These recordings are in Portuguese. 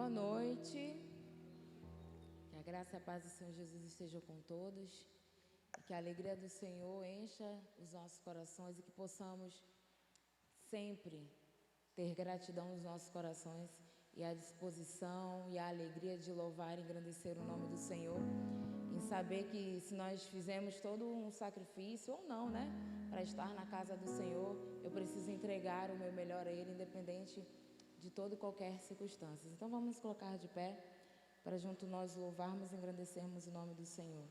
Boa noite. Que a graça e a paz do Senhor Jesus estejam com todos. E que a alegria do Senhor encha os nossos corações e que possamos sempre ter gratidão nos nossos corações e a disposição e a alegria de louvar e engrandecer o nome do Senhor. Em saber que se nós fizemos todo um sacrifício, ou não, né? Para estar na casa do Senhor, eu preciso entregar o meu melhor a Ele, independente de toda e qualquer circunstância. Então vamos nos colocar de pé para junto nós louvarmos e engrandecermos o nome do Senhor.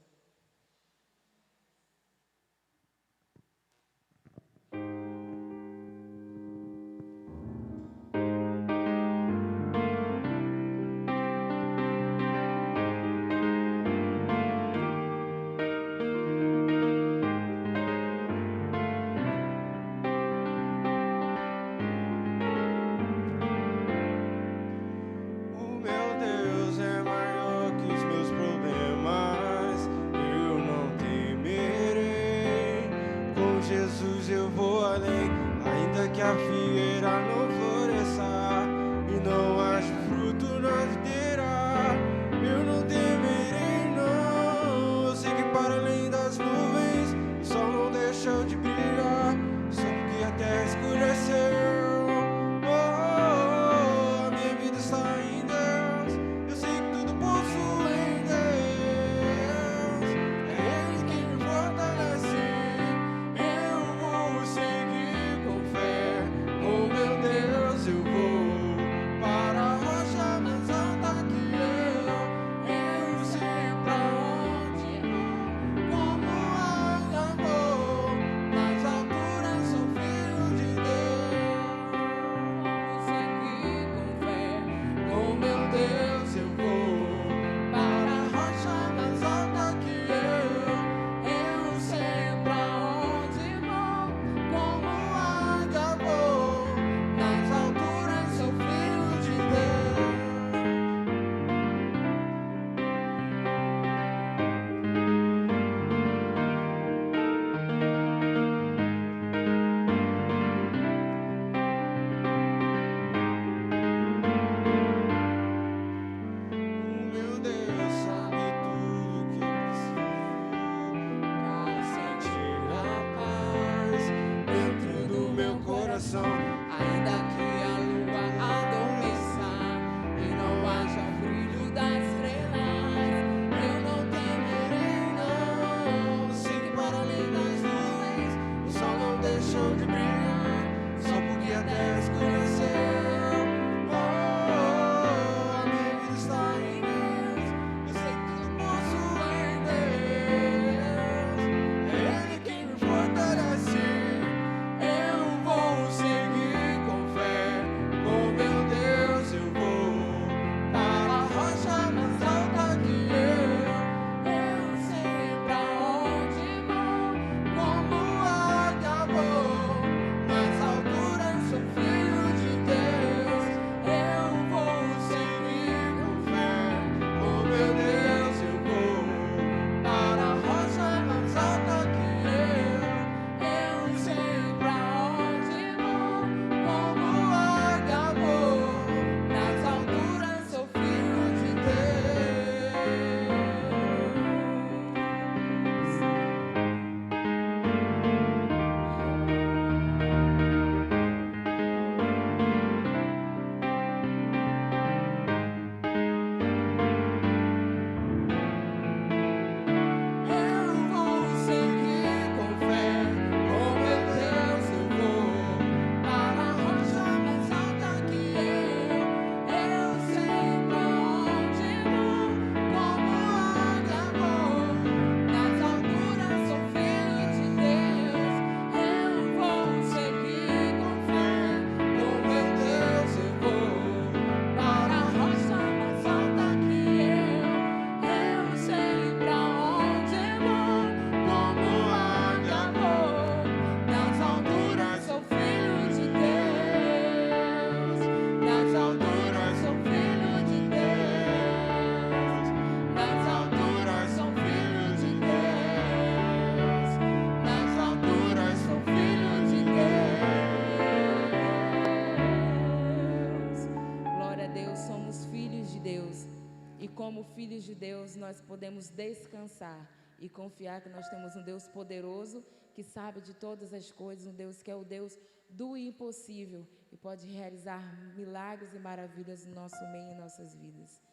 como filhos de Deus, nós podemos descansar e confiar que nós temos um Deus poderoso, que sabe de todas as coisas, um Deus que é o Deus do impossível e pode realizar milagres e maravilhas no nosso meio e em nossas vidas.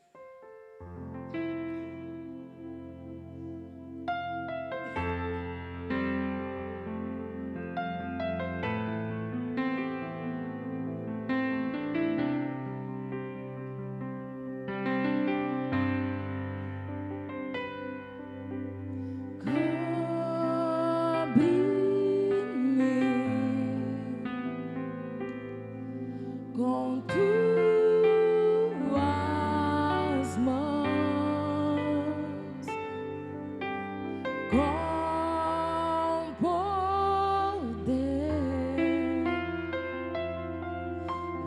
Com tuas mãos, com poder,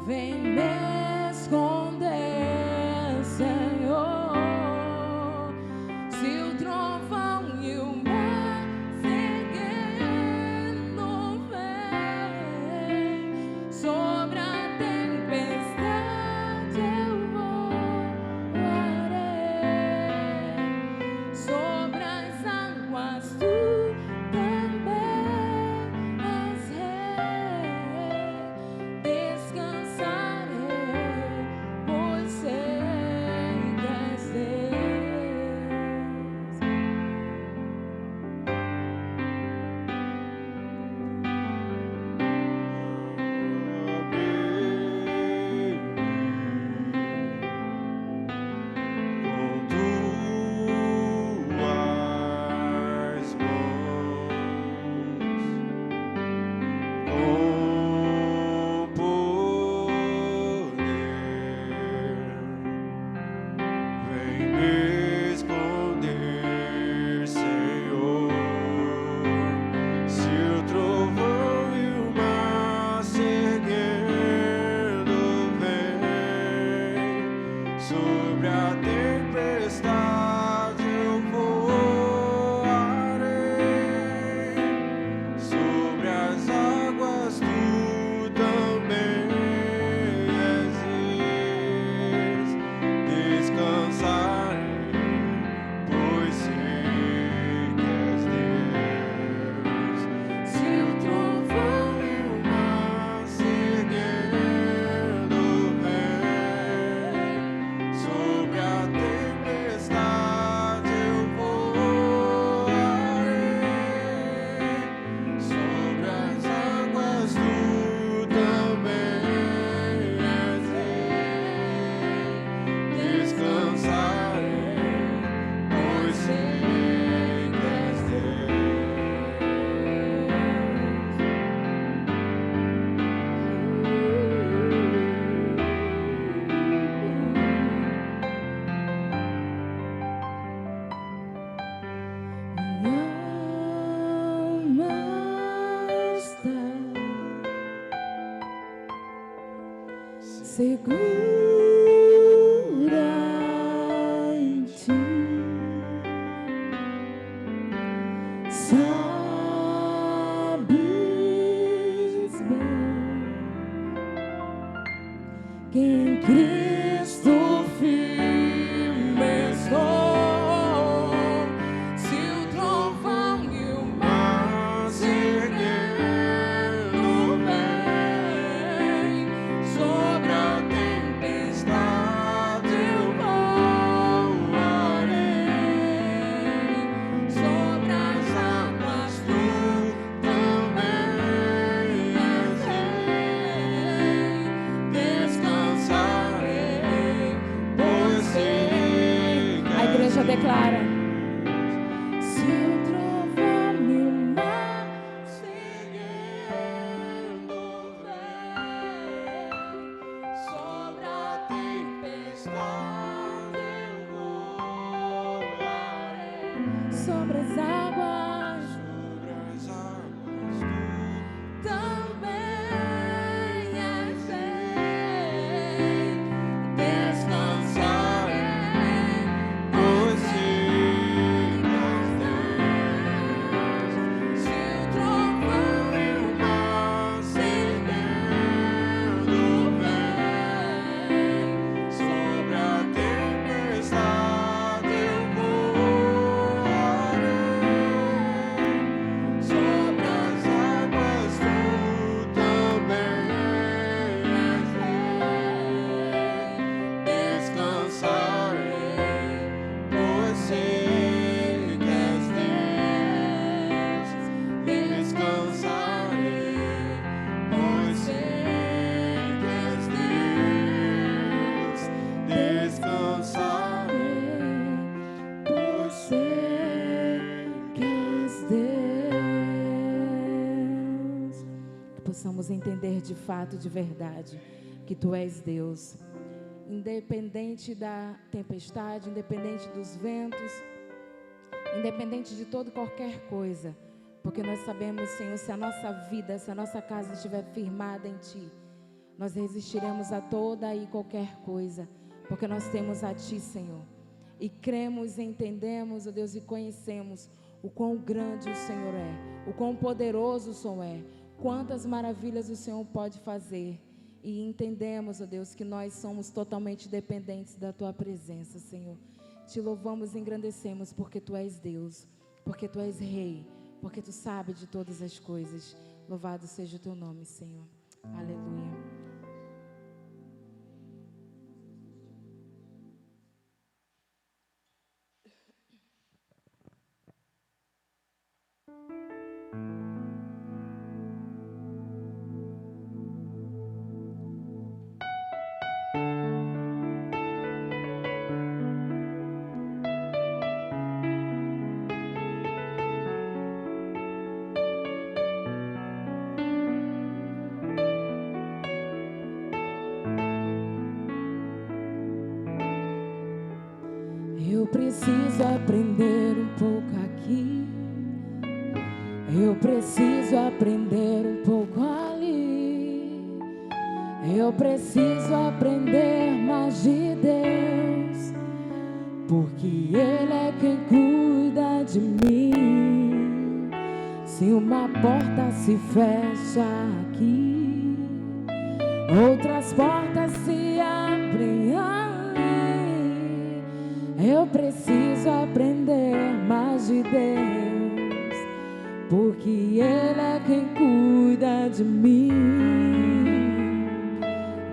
vem me esconder, Senhor. Se o trovão e o mar seguindo vem sobre a tempestade, eu voarei sobre as águas, tu também és rei. Descansarei, pois sei que és sobre a tempestade eu voarei, sobre as águas tu também és reis. Descansarei, pois sei que és Deus. Se o trovão e o mar seguindo vem sobre a tempestade eu voarei, sobre as águas tu também és rei. Descansarei, pois sei que és minha alma está segura em ti, sabes bem que em Cristo firme estou. Se o trovão e o mar seguindo vem sobre a tempestade eu voarei, sobre as águas tu também és rei. Descansarei, pois sei que a igreja declara: se o trovão e o mar seguindo vem sobre a tempestade eu voarei, sobre as águas tu também és rei. Descansarei, pois sei que és Deus. Se o trovão e o mar seguindo vem sobre a tempestade possamos entender de fato, de verdade, que Tu és Deus. Independente da tempestade, independente dos ventos, independente de toda e qualquer coisa, porque nós sabemos, Senhor, se a nossa vida, se a nossa casa estiver firmada em Ti, nós resistiremos a toda e qualquer coisa, porque nós temos a Ti, Senhor. E cremos, entendemos, ó Deus, e conhecemos o quão grande o Senhor é, o quão poderoso o Senhor é, quantas maravilhas o Senhor pode fazer. E entendemos, ó Deus, que nós somos totalmente dependentes da Tua presença, Senhor. Te louvamos e engrandecemos porque Tu és Deus, porque Tu és Rei, porque Tu sabes de todas as coisas. Louvado seja o Teu nome, Senhor. Aleluia. Eu preciso aprender um pouco aqui, eu preciso aprender um pouco ali, eu preciso aprender mais de Deus, porque Ele é quem cuida de mim. Se uma porta se fecha aqui, outras portas se abrem ali. Eu preciso aprender mais de Deus, porque Ele é quem cuida de mim.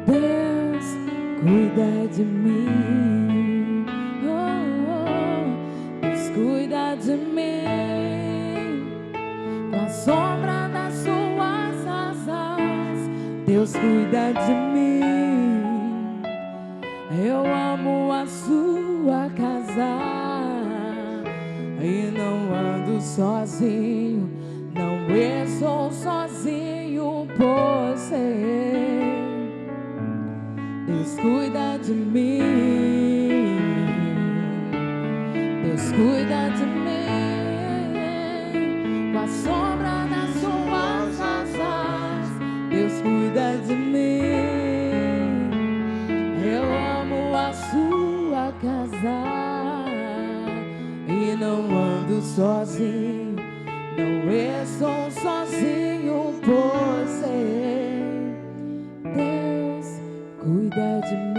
Deus cuida de mim. Deus cuida de mim. Com a sombra das suas asas, Deus cuida de mim. Eu amo a sua casa e não ando sozinho, não estou sozinho por ser. Deus cuida de mim, Deus cuida de mim. Com a sombra das suas asas, Deus cuida de mim. Eu amo a sua casa e não ando sozinho, não estou sozinho por ser. Deus cuida de mim.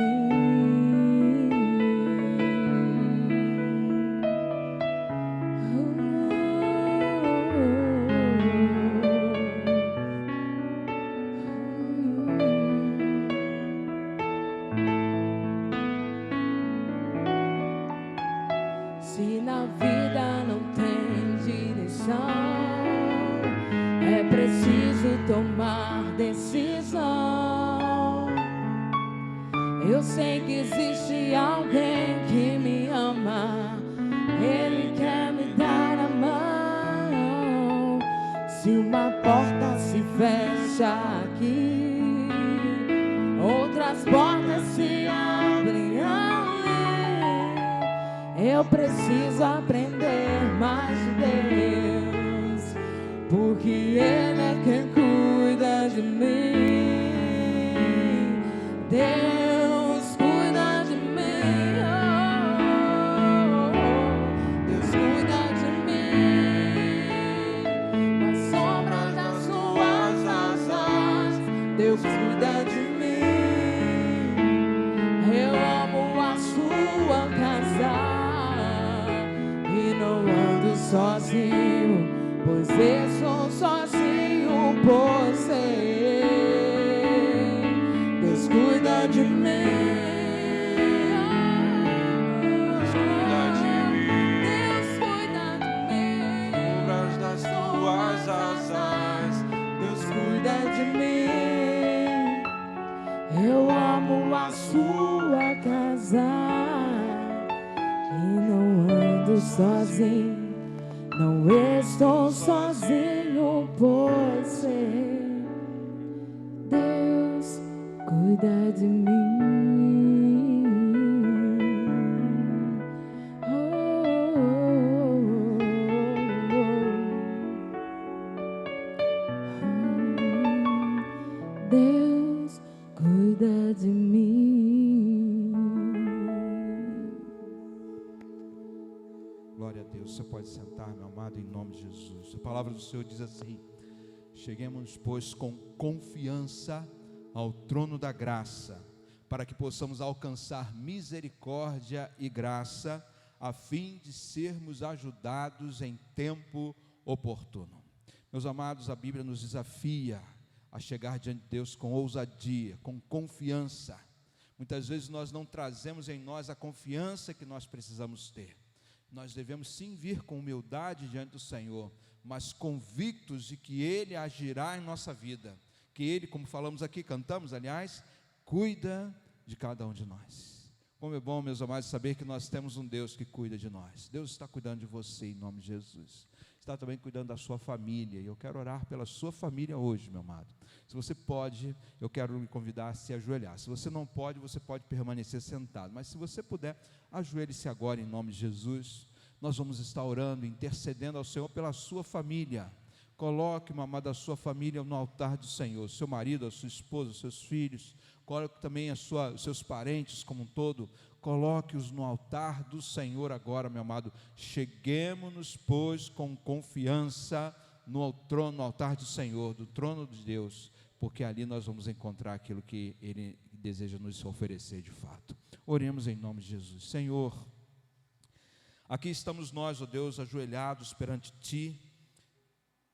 Se na vida não tem direção, é preciso tomar decisão. Eu sei que existe alguém que me ama, Ele quer me dar a mão. Se uma porta se fecha aqui, outras portas se abrem ali. Eu preciso aprender mais de Deus, porque Ele é quem cuida de mim. Deus cuida de mim, Deus cuida de mim. Com a sombra das suas asas, Deus cuida de mim. Eu amo a sua casa e não ando sozinho, pois eu sou sozinho por ser. Deus cuida de mim. Deus cuida de mim. Deus cuida de mim. Sombras das tuas asas, Deus cuida de mim. Eu amo a sua casa e não ando sozinho, não estou sozinho por ser. cuida de mim. Deus cuida de mim. Glória a Deus. Você pode sentar, meu amado, em nome de Jesus. A palavra do Senhor diz assim: cheguemos, pois, com confiança ao trono da graça, para que possamos alcançar misericórdia e graça, a fim de sermos ajudados em tempo oportuno. Meus amados, a Bíblia nos desafia a chegar diante de Deus com ousadia, com confiança. Muitas vezes nós não trazemos em nós a confiança que nós precisamos ter. Nós devemos sim vir com humildade diante do Senhor, mas convictos de que Ele agirá em nossa vida, que Ele, como falamos aqui, cantamos aliás, cuida de cada um de nós. Como é bom, meus amados, saber que nós temos um Deus que cuida de nós. Deus está cuidando de você em nome de Jesus. Está também cuidando da sua família, e eu quero orar pela sua família hoje, meu amado. Se você pode, eu quero lhe convidar a se ajoelhar. Se você não pode, você pode permanecer sentado, mas se você puder, ajoelhe-se agora em nome de Jesus. Nós vamos estar orando, intercedendo ao Senhor pela sua família. Coloque, meu amado, a sua família no altar do Senhor, seu marido, a sua esposa, os seus filhos. Coloque também os seus parentes como um todo. Coloque-os no altar do Senhor agora, meu amado. Cheguemos-nos, pois, com confiança no trono, no altar do Senhor, do trono de Deus, porque ali nós vamos encontrar aquilo que Ele deseja nos oferecer de fato. Oremos em nome de Jesus. Senhor, aqui estamos nós, ó Deus, ajoelhados perante Ti,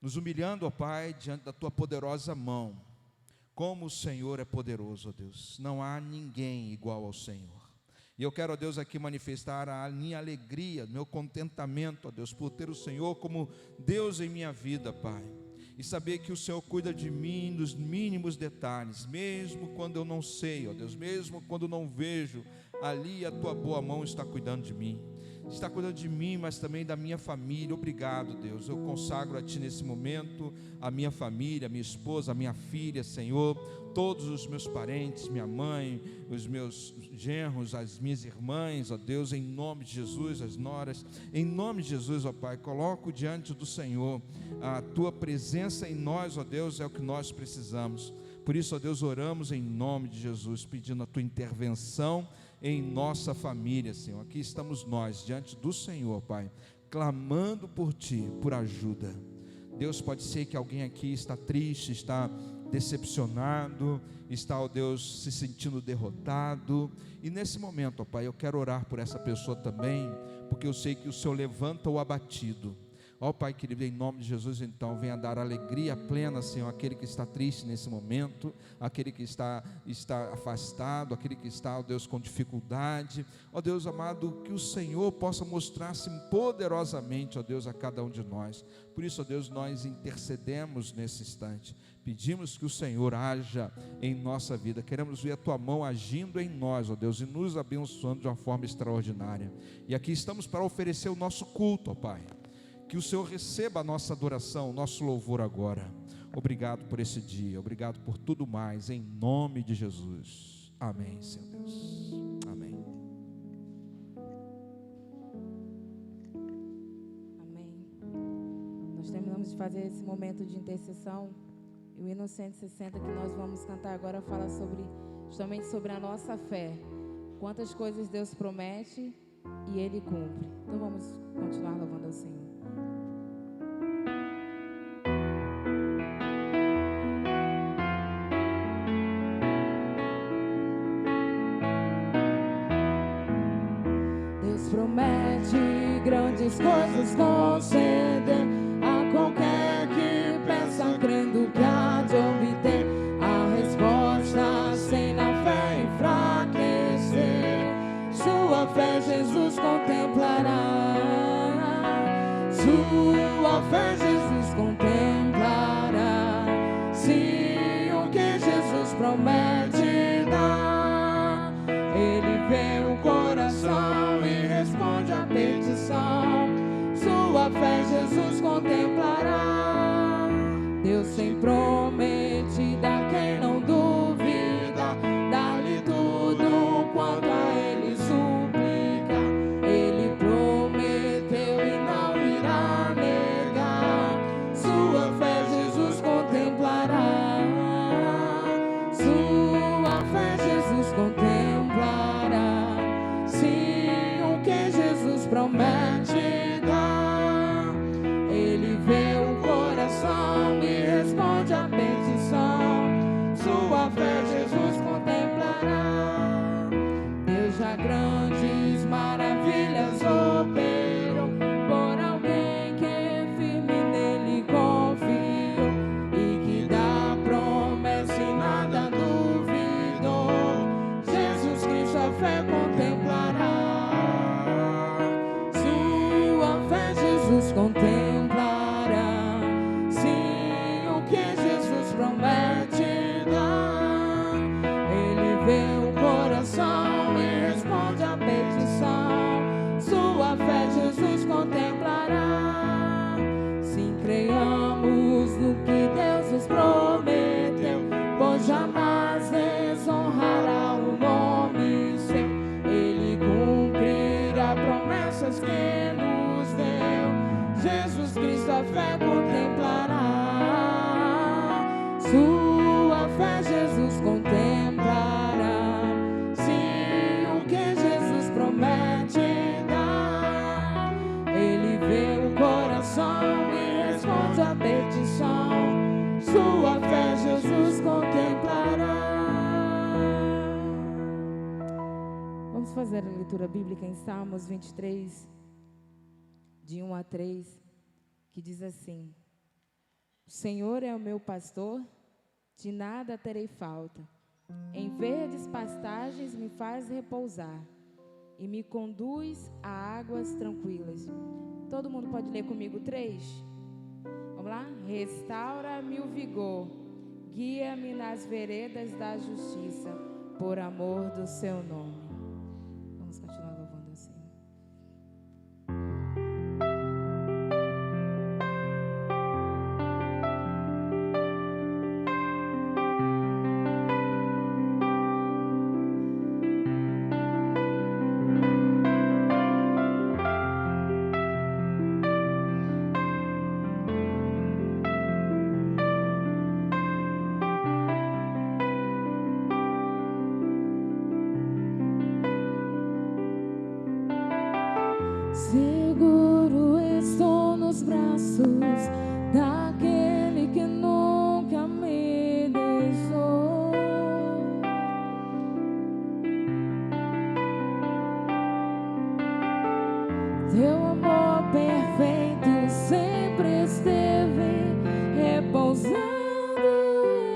nos humilhando, ó Pai, diante da Tua poderosa mão. Como o Senhor é poderoso, ó Deus, não há ninguém igual ao Senhor. E eu quero, ó Deus, aqui manifestar a minha alegria, meu contentamento, ó Deus, por ter o Senhor como Deus em minha vida, Pai. E saber que o Senhor cuida de mim nos mínimos detalhes, mesmo quando eu não sei, ó Deus, mesmo quando não vejo, ali a Tua boa mão está cuidando de mim. Está cuidando de mim, mas também da minha família. Obrigado, Deus. Eu consagro a Ti nesse momento a minha família, a minha esposa, a minha filha, Senhor, todos os meus parentes, minha mãe, os meus genros, as minhas irmãs, ó Deus, em nome de Jesus, as noras, em nome de Jesus, ó Pai, coloco diante do Senhor a Tua presença em nós, ó Deus, é o que nós precisamos. Por isso, ó Deus, oramos em nome de Jesus, pedindo a Tua intervenção em nossa família, Senhor. Aqui estamos nós, diante do Senhor, Pai, clamando por Ti, por ajuda. Deus, pode ser que alguém aqui está triste, está decepcionado, está, ó Deus, se sentindo derrotado, e nesse momento, ó Pai, eu quero orar por essa pessoa também, porque eu sei que o Senhor levanta o abatido. Ó Pai querido, em nome de Jesus, então, venha dar alegria plena, Senhor, aquele que está triste nesse momento, aquele que está afastado, aquele que está, ó Deus, com dificuldade. Ó Deus amado, que o Senhor possa mostrar-se poderosamente, ó Deus, a cada um de nós. Por isso, ó Deus, nós intercedemos nesse instante, pedimos que o Senhor haja em nossa vida, queremos ver a Tua mão agindo em nós, ó Deus, e nos abençoando de uma forma extraordinária. E aqui estamos para oferecer o nosso culto, ó Pai. Que o Senhor receba a nossa adoração, o nosso louvor agora. Obrigado por esse dia, obrigado por tudo mais, em nome de Jesus. Amém, Senhor Deus. Amém. Amém. Nós terminamos de fazer esse momento de intercessão. E o hino 160 que nós vamos cantar agora fala justamente sobre a nossa fé. Quantas coisas Deus promete e Ele cumpre. Então vamos continuar louvando ao Senhor. Deus promete grandes coisas conceder a qualquer que peça, crendo que há de obter a resposta, sem na fé enfraquecer. Sua fé Jesus contemplará. Sua fé Jesus contemplará. Se o que Jesus promete dá, Ele vê o coração e responde a petição. Sua fé Jesus contemplará. Deus tem prometido a quem não duvida, dá fé Jesus contemplará. Vamos fazer a leitura bíblica em Salmos 23, de 1 a 3, que diz assim: O Senhor é o meu pastor, de nada terei falta. Em verdes pastagens me faz repousar e me conduz a águas tranquilas. Todo mundo pode ler comigo 3? Vamos lá? Restaura-me o vigor, guia-me nas veredas da justiça, por amor do seu nome. Vamos continuar louvando assim. Seguro estou nos braços daquele que nunca me deixou. Teu amor perfeito sempre esteve repousando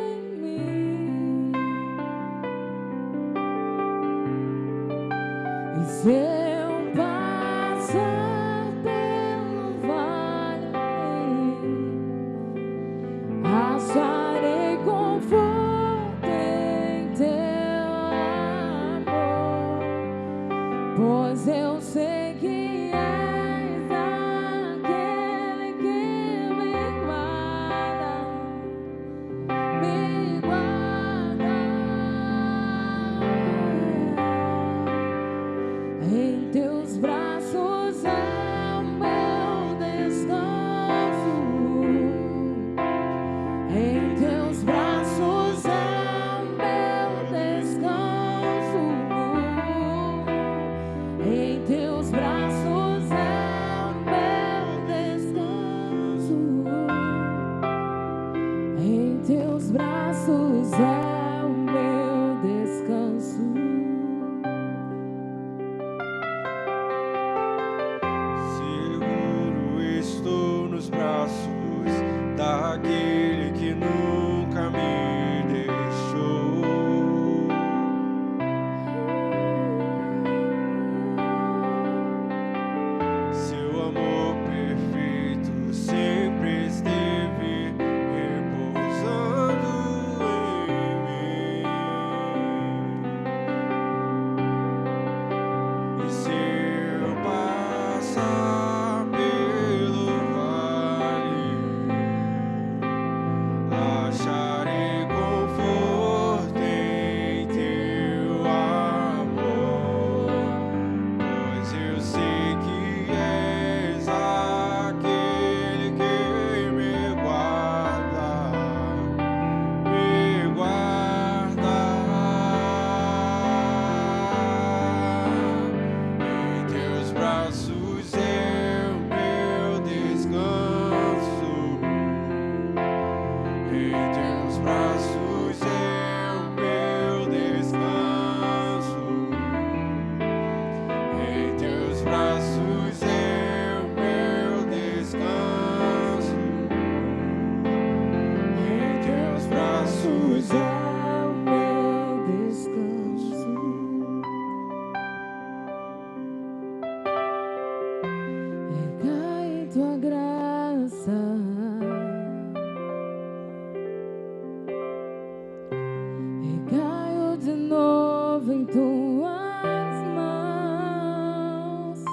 em mim. E se eu passar pelo vale, acharei conforto em teu amor, pois eu sei que és aquele que me guarda, me guarda. Em teus braços é o meu descanso. Em teus braços é o meu descanso. Em teus braços é o meu descanso. Em teus braços é o meu descanso. Seguro estou nos braços daquele que nunca me deixou. Seu amor perfeito sempre esteve repousando em mim. E se eu passar pelo vale, acharei conforto em teu amor, pois eu sei que és aquele que me guarda, me guarda. Em teus braços é o meu descanso. Em teus braços é o meu descanso. Em teus braços é o meu descanso. Em teus braços É o meu descanso. Recai tua graça, recaio de novo em tuas mãos.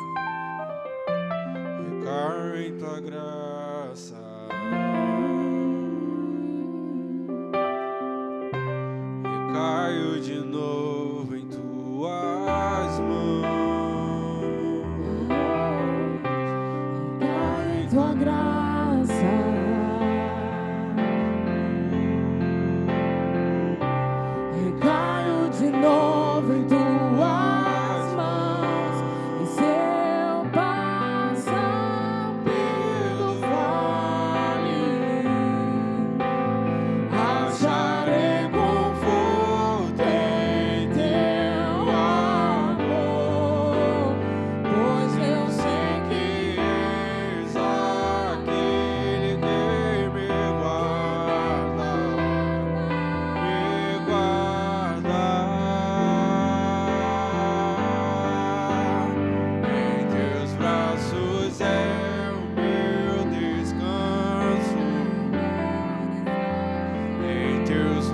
recaio em tua graça. Recaio de novo em tuas mãos. Recai tua graça, recaio de novo em tuas mãos. E se eu passar pelo vale,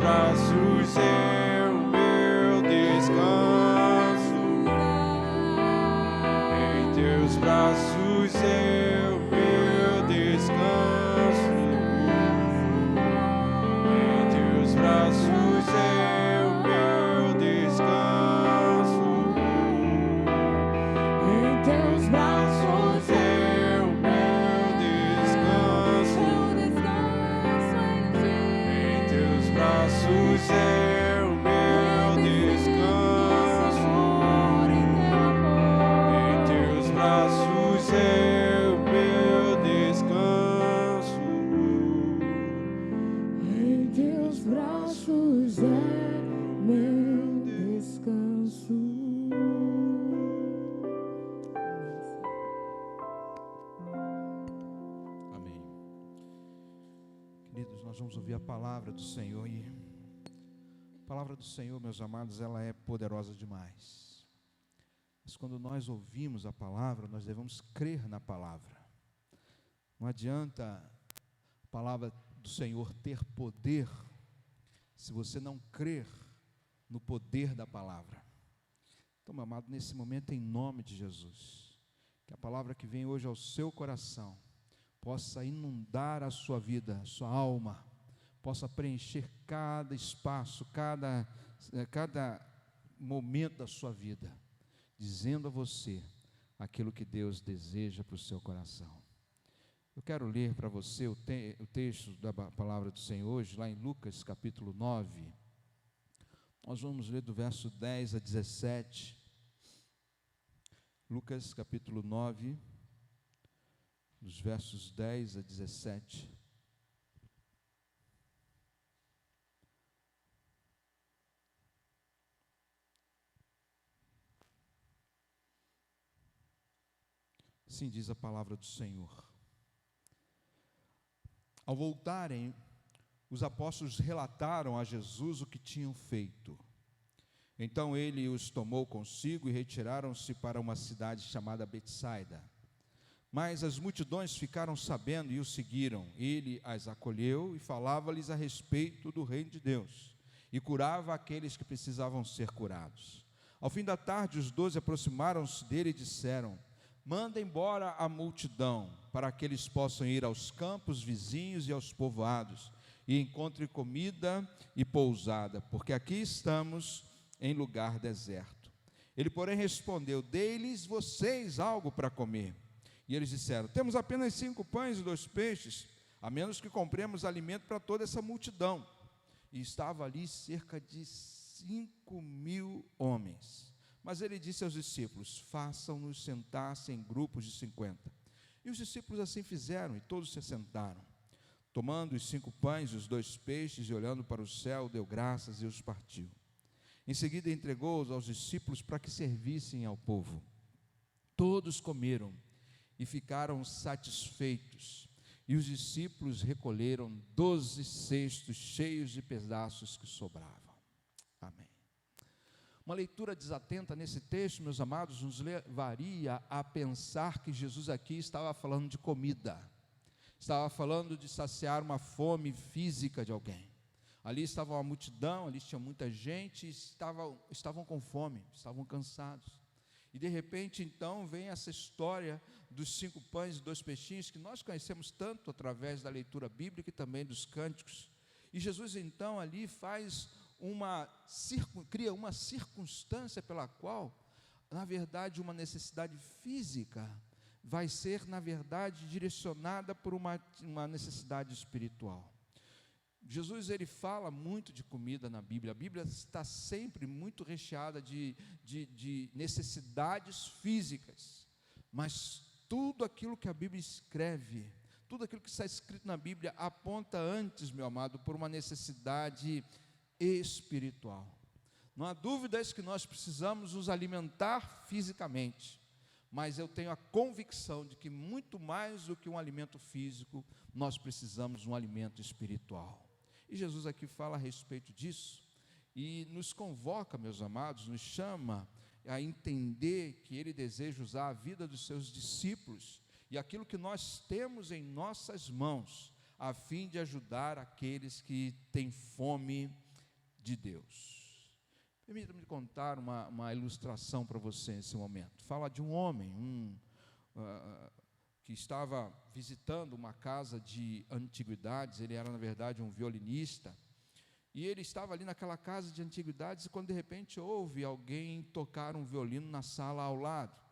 braços é o meu descanso. Em teus braços é o meu descanso. Em teus braços é o meu descanso. Em teus braços é o meu descanso. Em teus braços é o meu descanso. Em teus braços é o meu descanso. Em teus braços é meu descanso. Amém. Queridos, nós vamos ouvir a palavra do Senhor e a palavra do Senhor, meus amados, ela é poderosa demais. Mas quando nós ouvimos a palavra, nós devemos crer na palavra. Não adianta a palavra do Senhor ter poder se você não crer no poder da palavra. Então, meu amado, nesse momento, em nome de Jesus, que a palavra que vem hoje ao seu coração possa inundar a sua vida, a sua alma, possa preencher cada espaço, cada momento da sua vida, dizendo a você aquilo que Deus deseja para o seu coração. Eu quero ler para você o texto da palavra do Senhor hoje, lá em Lucas capítulo 9. Nós vamos ler do verso 10 a 17. Lucas capítulo 9, dos versos 10 a 17. Assim diz a palavra do Senhor. Ao voltarem, os apóstolos relataram a Jesus o que tinham feito. Então ele os tomou consigo e retiraram-se para uma cidade chamada Betsaida. Mas as multidões ficaram sabendo e o seguiram. Ele as acolheu e falava-lhes a respeito do reino de Deus, e curava aqueles que precisavam ser curados. Ao fim da tarde, os 12 aproximaram-se dele e disseram: manda embora a multidão, para que eles possam ir aos campos vizinhos e aos povoados, e encontrem comida e pousada, porque aqui estamos em lugar deserto. Ele, porém, respondeu: dei-lhes vocês algo para comer. E eles disseram: temos apenas 5 pães e 2 peixes, a menos que compremos alimento para toda essa multidão. E estava ali cerca de 5.000 homens. Mas ele disse aos discípulos: façam-nos sentar-se em grupos de 50. E os discípulos assim fizeram, e todos se sentaram. Tomando os 5 pães e os 2 peixes, e olhando para o céu, deu graças e os partiu. Em seguida entregou-os aos discípulos para que servissem ao povo. Todos comeram e ficaram satisfeitos. E os discípulos recolheram 12 cestos cheios de pedaços que sobravam. Amém. Uma leitura desatenta nesse texto, meus amados, nos levaria a pensar que Jesus aqui estava falando de comida, estava falando de saciar uma fome física de alguém. Ali estava uma multidão, ali tinha muita gente, estavam com fome, estavam cansados. E de repente, então, vem essa história dos 5 pães e 2 peixinhos, que nós conhecemos tanto através da leitura bíblica e também dos cânticos. E Jesus, então, ali cria uma circunstância pela qual, na verdade, uma necessidade física vai ser, na verdade, direcionada por uma necessidade espiritual. Jesus, ele fala muito de comida na Bíblia. A Bíblia está sempre muito recheada de necessidades físicas, mas tudo aquilo que a Bíblia escreve, tudo aquilo que está escrito na Bíblia aponta antes, meu amado, por uma necessidade espiritual. Não há dúvidas que nós precisamos nos alimentar fisicamente, mas eu tenho a convicção de que muito mais do que um alimento físico, nós precisamos de um alimento espiritual. E Jesus aqui fala a respeito disso e nos convoca, meus amados, nos chama a entender que Ele deseja usar a vida dos seus discípulos e aquilo que nós temos em nossas mãos, a fim de ajudar aqueles que têm fome de Deus. Permita-me contar uma ilustração para você nesse momento. Fala de um homem, que estava visitando uma casa de antiguidades. Ele era, na verdade, um violinista, e ele estava ali naquela casa de antiguidades, e quando de repente ouve alguém tocar um violino na sala ao lado.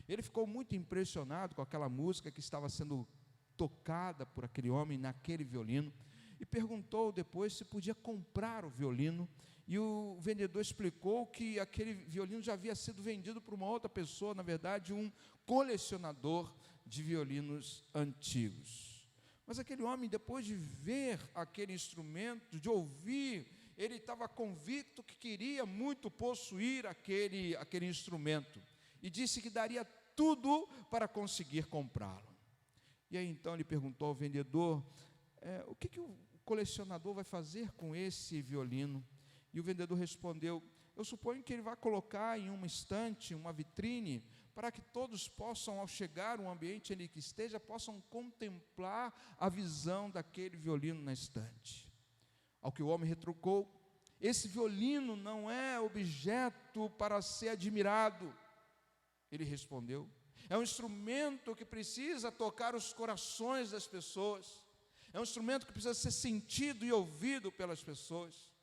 Ele ficou muito impressionado com aquela música que estava sendo tocada por aquele homem naquele violino, e perguntou depois se podia comprar o violino, e o vendedor explicou que aquele violino já havia sido vendido por uma outra pessoa, na verdade, um colecionador de violinos antigos. Mas aquele homem, depois de ver aquele instrumento, de ouvir, ele estava convicto que queria muito possuir aquele instrumento, e disse que daria tudo para conseguir comprá-lo. E aí então ele perguntou ao vendedor, o que o colecionador vai fazer com esse violino? E o vendedor respondeu, eu suponho que ele vai colocar em uma estante, uma vitrine, para que todos possam, ao chegar um ambiente em que esteja, possam contemplar a visão daquele violino na estante. Ao que o homem retrucou, esse violino não é objeto para ser admirado. Ele respondeu, é um instrumento que precisa tocar os corações das pessoas, é um instrumento que precisa ser sentido e ouvido pelas pessoas.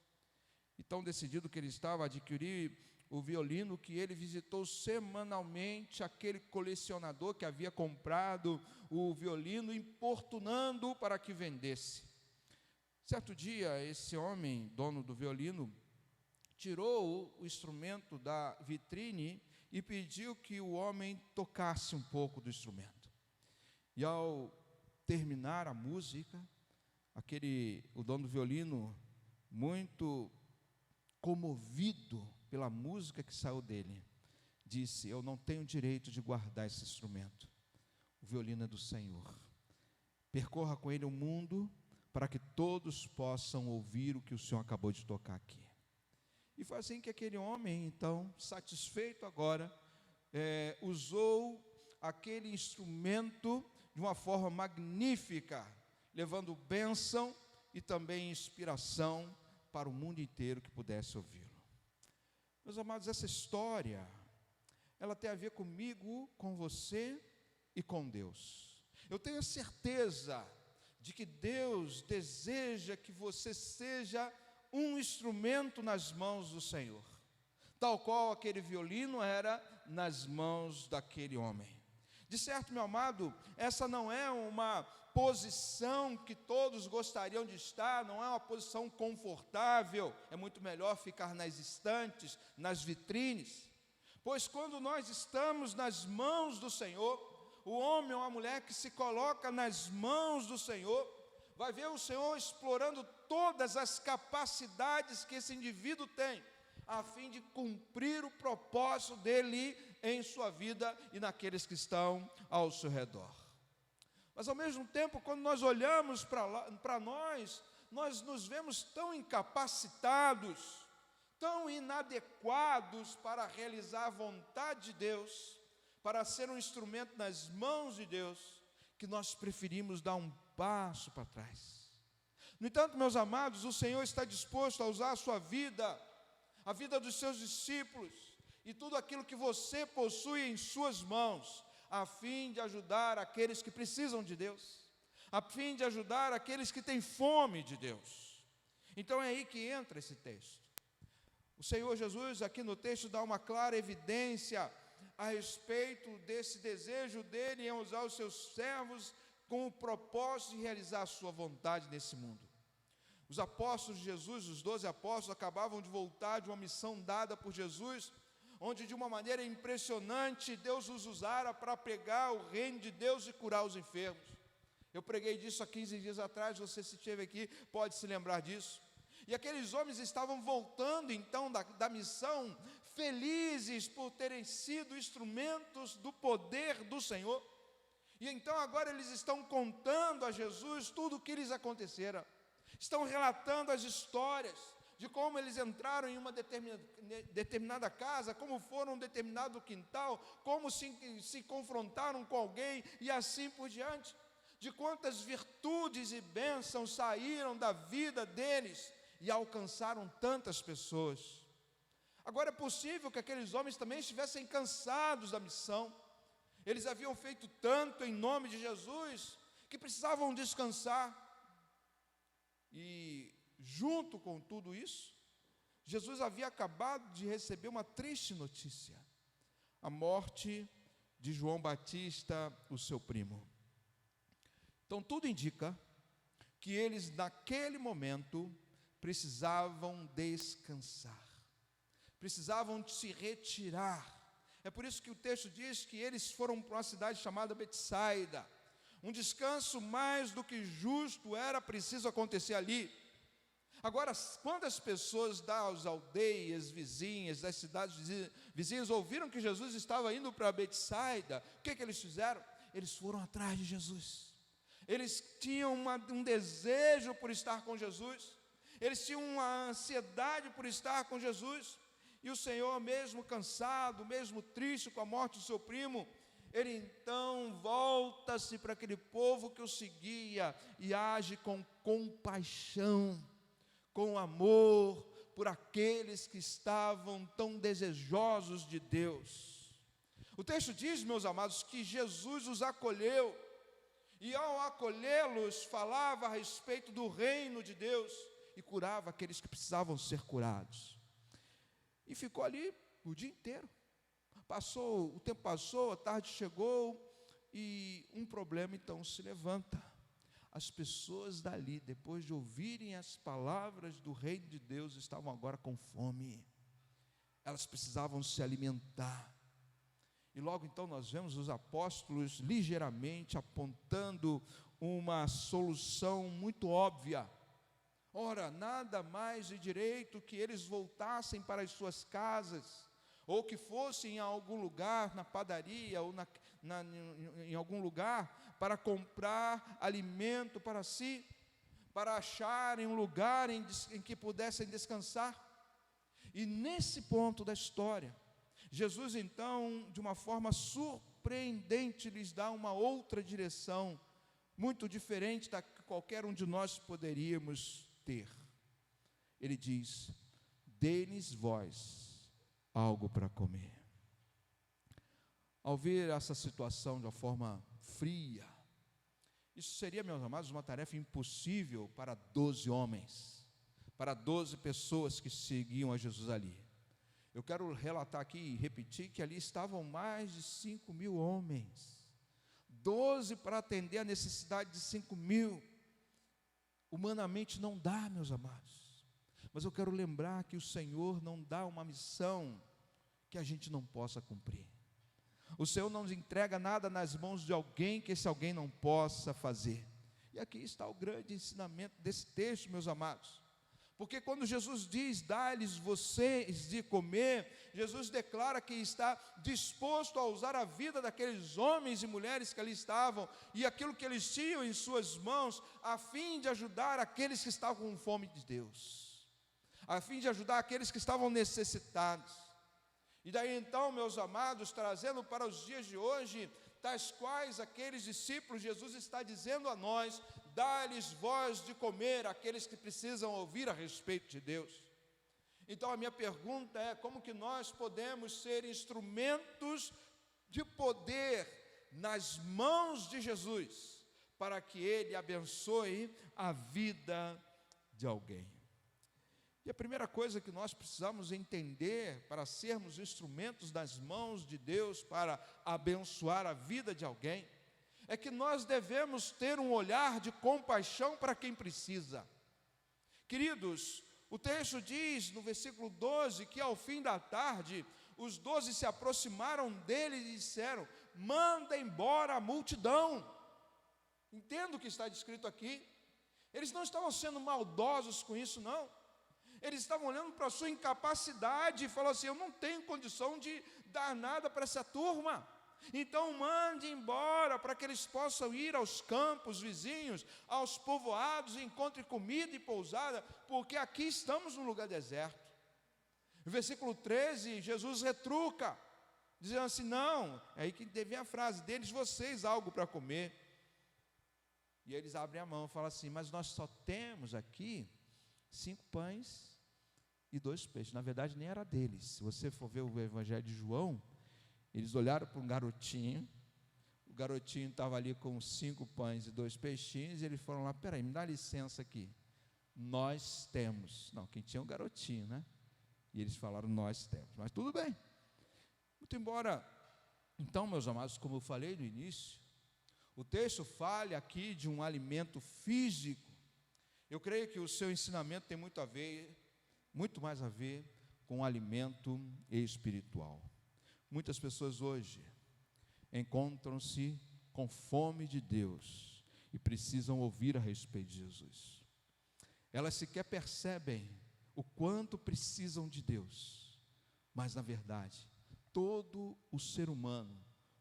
E tão decidido que ele estava a adquirir o violino, que ele visitou semanalmente aquele colecionador que havia comprado o violino, importunando-o para que vendesse. Certo dia, esse homem, dono do violino, tirou o instrumento da vitrine e pediu que o homem tocasse um pouco do instrumento. E ao terminar a música, o dono do violino, muito comovido pela música que saiu dele, disse, eu não tenho direito de guardar esse instrumento, o violino é do Senhor, percorra com ele o mundo, para que todos possam ouvir o que o Senhor acabou de tocar aqui. E foi assim que aquele homem, então, satisfeito agora, usou aquele instrumento de uma forma magnífica, levando bênção e também inspiração para o mundo inteiro que pudesse ouvi-lo. Meus amados, essa história, ela tem a ver comigo, com você e com Deus. Eu tenho a certeza de que Deus deseja que você seja um instrumento nas mãos do Senhor, tal qual aquele violino era nas mãos daquele homem. De certo, meu amado, essa não é uma posição que todos gostariam de estar, não é uma posição confortável, é muito melhor ficar nas estantes, nas vitrines, pois quando nós estamos nas mãos do Senhor, o homem ou a mulher que se coloca nas mãos do Senhor, vai ver o Senhor explorando todas as capacidades que esse indivíduo tem, a fim de cumprir o propósito dele em sua vida e naqueles que estão ao seu redor. Mas ao mesmo tempo, quando nós olhamos para nós nos vemos tão incapacitados, tão inadequados para realizar a vontade de Deus, para ser um instrumento nas mãos de Deus, que nós preferimos dar um passo para trás. No entanto, meus amados, o Senhor está disposto a usar a sua vida, a vida dos seus discípulos, e tudo aquilo que você possui em suas mãos, a fim de ajudar aqueles que precisam de Deus, a fim de ajudar aqueles que têm fome de Deus. Então é aí que entra esse texto. O Senhor Jesus aqui no texto dá uma clara evidência a respeito desse desejo dele em usar os seus servos com o propósito de realizar a sua vontade nesse mundo. Os apóstolos de Jesus, os 12 apóstolos, acabavam de voltar de uma missão dada por Jesus, onde de uma maneira impressionante Deus os usara para pregar o reino de Deus e curar os enfermos. Eu preguei disso há 15 dias atrás, você se esteve aqui pode se lembrar disso. E aqueles homens estavam voltando então da missão, felizes por terem sido instrumentos do poder do Senhor. E então agora eles estão contando a Jesus tudo o que lhes acontecera. Estão relatando as histórias de como eles entraram em uma determinada casa, como foram um determinado quintal, como se confrontaram com alguém e assim por diante. De quantas virtudes e bênçãos saíram da vida deles, e alcançaram tantas pessoas. Agora é possível que aqueles homens também estivessem cansados da missão. Eles haviam feito tanto em nome de Jesus que precisavam descansar. E junto com tudo isso, Jesus havia acabado de receber uma triste notícia: a morte de João Batista, o seu primo. Então tudo indica que eles naquele momento precisavam descansar, precisavam se retirar. É por isso que o texto diz que eles foram para uma cidade chamada Betsaida. Um descanso mais do que justo era preciso acontecer ali. Agora, quando as pessoas das aldeias vizinhas, das cidades vizinhas, ouviram que Jesus estava indo para Betsaida, o que eles fizeram? Eles foram atrás de Jesus. Eles tinham um desejo por estar com Jesus. Eles tinham uma ansiedade por estar com Jesus. E o Senhor, mesmo cansado, mesmo triste com a morte do seu primo, Ele então volta-se para aquele povo que o seguia e age com compaixão, com amor por aqueles que estavam tão desejosos de Deus. O texto diz, meus amados, que Jesus os acolheu, e ao acolhê-los falava a respeito do reino de Deus e curava aqueles que precisavam ser curados. E ficou ali o dia inteiro. O tempo passou, a tarde chegou e um problema então se levanta. As pessoas dali, depois de ouvirem as palavras do reino de Deus, estavam agora com fome. Elas precisavam se alimentar. E logo então nós vemos os apóstolos ligeiramente apontando uma solução muito óbvia. Ora, nada mais de direito que eles voltassem para as suas casas, ou que fossem em algum lugar, na padaria, ou em algum lugar, para comprar alimento para si, para acharem um lugar em que pudessem descansar. E nesse ponto da história, Jesus então, de uma forma surpreendente, lhes dá uma outra direção, muito diferente da que qualquer um de nós poderíamos ter. Ele diz: dê-lhes vós algo para comer. Ao ver essa situação de uma forma fria, isso seria, meus amados, uma tarefa impossível para 12 homens, para 12 pessoas que seguiam a Jesus ali. Eu quero relatar aqui e repetir que ali estavam mais de 5.000 homens, 12 para atender a necessidade de 5.000. Humanamente não dá, meus amados, mas eu quero lembrar que o Senhor não dá uma missão que a gente não possa cumprir. O Senhor não nos entrega nada nas mãos de alguém que esse alguém não possa fazer. E aqui está o grande ensinamento desse texto, meus amados. Porque quando Jesus diz, dá-lhes vocês de comer, Jesus declara que está disposto a usar a vida daqueles homens e mulheres que ali estavam, e aquilo que eles tinham em suas mãos, a fim de ajudar aqueles que estavam com fome de Deus, a fim de ajudar aqueles que estavam necessitados. E daí então, meus amados, trazendo para os dias de hoje, tais quais aqueles discípulos, Jesus está dizendo a nós, dá-lhes voz de comer àqueles que precisam ouvir a respeito de Deus. Então a minha pergunta é, como que nós podemos ser instrumentos de poder nas mãos de Jesus, para que Ele abençoe a vida de alguém? E a primeira coisa que nós precisamos entender para sermos instrumentos nas mãos de Deus para abençoar a vida de alguém, é que nós devemos ter um olhar de compaixão para quem precisa. Queridos, o texto diz no versículo 12 que ao fim da tarde, os 12 se aproximaram dele e disseram, manda embora a multidão. Entenda o que está descrito aqui. Eles não estavam sendo maldosos com isso, não. Eles estavam olhando para a sua incapacidade e falaram assim, eu não tenho condição de dar nada para essa turma. Então mande embora para que eles possam ir aos campos vizinhos, aos povoados, e encontrem comida e pousada, porque aqui estamos num lugar deserto. No versículo 13, Jesus retruca, dizendo assim, não, é aí que vem a frase, deles vocês algo para comer. E eles abrem a mão e falam assim, mas nós só temos aqui 5 pães e 2 peixes. Na verdade, nem era deles. Se você for ver o Evangelho de João, eles olharam para um garotinho, o garotinho estava ali com 5 pães e 2 peixinhos, e eles foram lá, peraí, me dá licença aqui, nós temos. Não, quem tinha o garotinho, né? E eles falaram, nós temos, mas tudo bem. Muito embora, então, meus amados, como eu falei no início, o texto fala aqui de um alimento físico. Eu creio que o seu ensinamento tem muito mais a ver com o alimento espiritual. Muitas pessoas hoje encontram-se com fome de Deus e precisam ouvir a respeito de Jesus. Elas sequer percebem o quanto precisam de Deus, mas na verdade, todo o ser humano,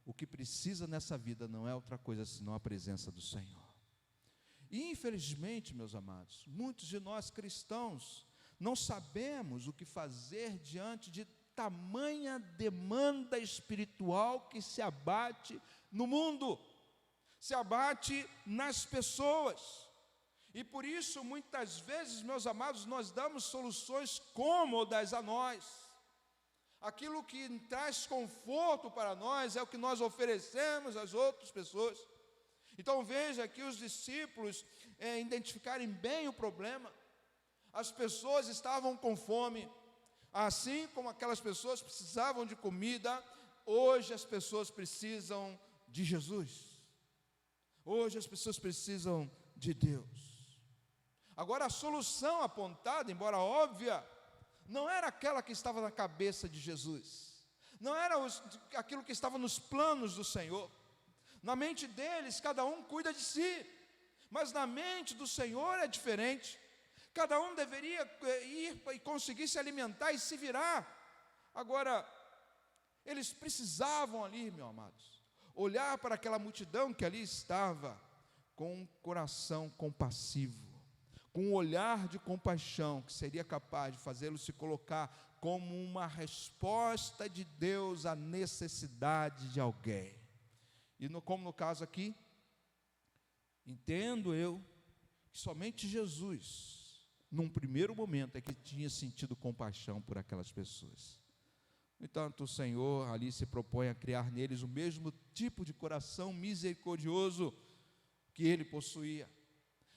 o que precisa nessa vida não é outra coisa senão a presença do Senhor. E infelizmente, meus amados, muitos de nós cristãos não sabemos o que fazer diante de tamanha demanda espiritual que se abate no mundo, se abate nas pessoas. E por isso, muitas vezes, meus amados, nós damos soluções cômodas a nós. Aquilo que traz conforto para nós é o que nós oferecemos às outras pessoas. Então veja que os discípulos identificarem bem o problema. As pessoas estavam com fome, assim como aquelas pessoas precisavam de comida, hoje as pessoas precisam de Jesus. Hoje as pessoas precisam de Deus. Agora a solução apontada, embora óbvia, não era aquela que estava na cabeça de Jesus, não era aquilo que estava nos planos do Senhor. Na mente deles, cada um cuida de si, mas na mente do Senhor é diferente. Cada um deveria ir e conseguir se alimentar e se virar. Agora, eles precisavam ali, meus amados, olhar para aquela multidão que ali estava, com um coração compassivo, com um olhar de compaixão, que seria capaz de fazê-lo se colocar como uma resposta de Deus à necessidade de alguém. E como no caso aqui, entendo eu que somente Jesus, num primeiro momento, é que tinha sentido compaixão por aquelas pessoas. No entanto, o Senhor ali se propõe a criar neles o mesmo tipo de coração misericordioso que ele possuía.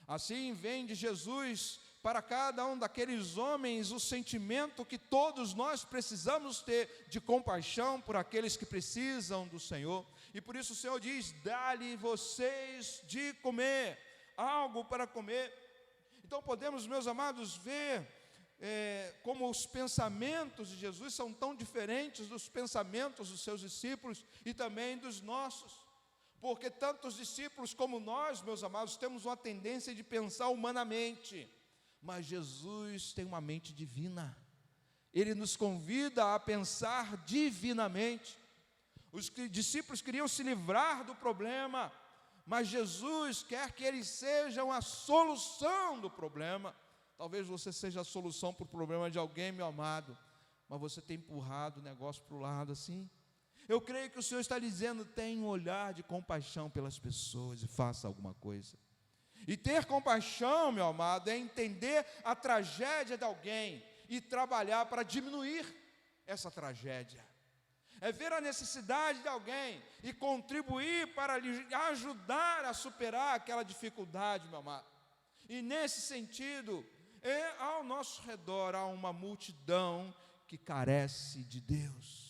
Assim vem de Jesus para cada um daqueles homens o sentimento que todos nós precisamos ter de compaixão por aqueles que precisam do Senhor. E por isso o Senhor diz, dá-lhe vocês de comer, algo para comer. Então podemos, meus amados, ver como os pensamentos de Jesus são tão diferentes dos pensamentos dos seus discípulos e também dos nossos. Porque tanto os discípulos como nós, meus amados, temos uma tendência de pensar humanamente, mas Jesus tem uma mente divina. Ele nos convida a pensar divinamente. Os discípulos queriam se livrar do problema, mas Jesus quer que eles sejam a solução do problema. Talvez você seja a solução para o problema de alguém, meu amado, mas você tem empurrado o negócio para o lado assim. Eu creio que o Senhor está dizendo, tenha um olhar de compaixão pelas pessoas e faça alguma coisa. E ter compaixão, meu amado, é entender a tragédia de alguém e trabalhar para diminuir essa tragédia. É ver a necessidade de alguém e contribuir para lhe ajudar a superar aquela dificuldade, meu amado. E nesse sentido, ao nosso redor há uma multidão que carece de Deus.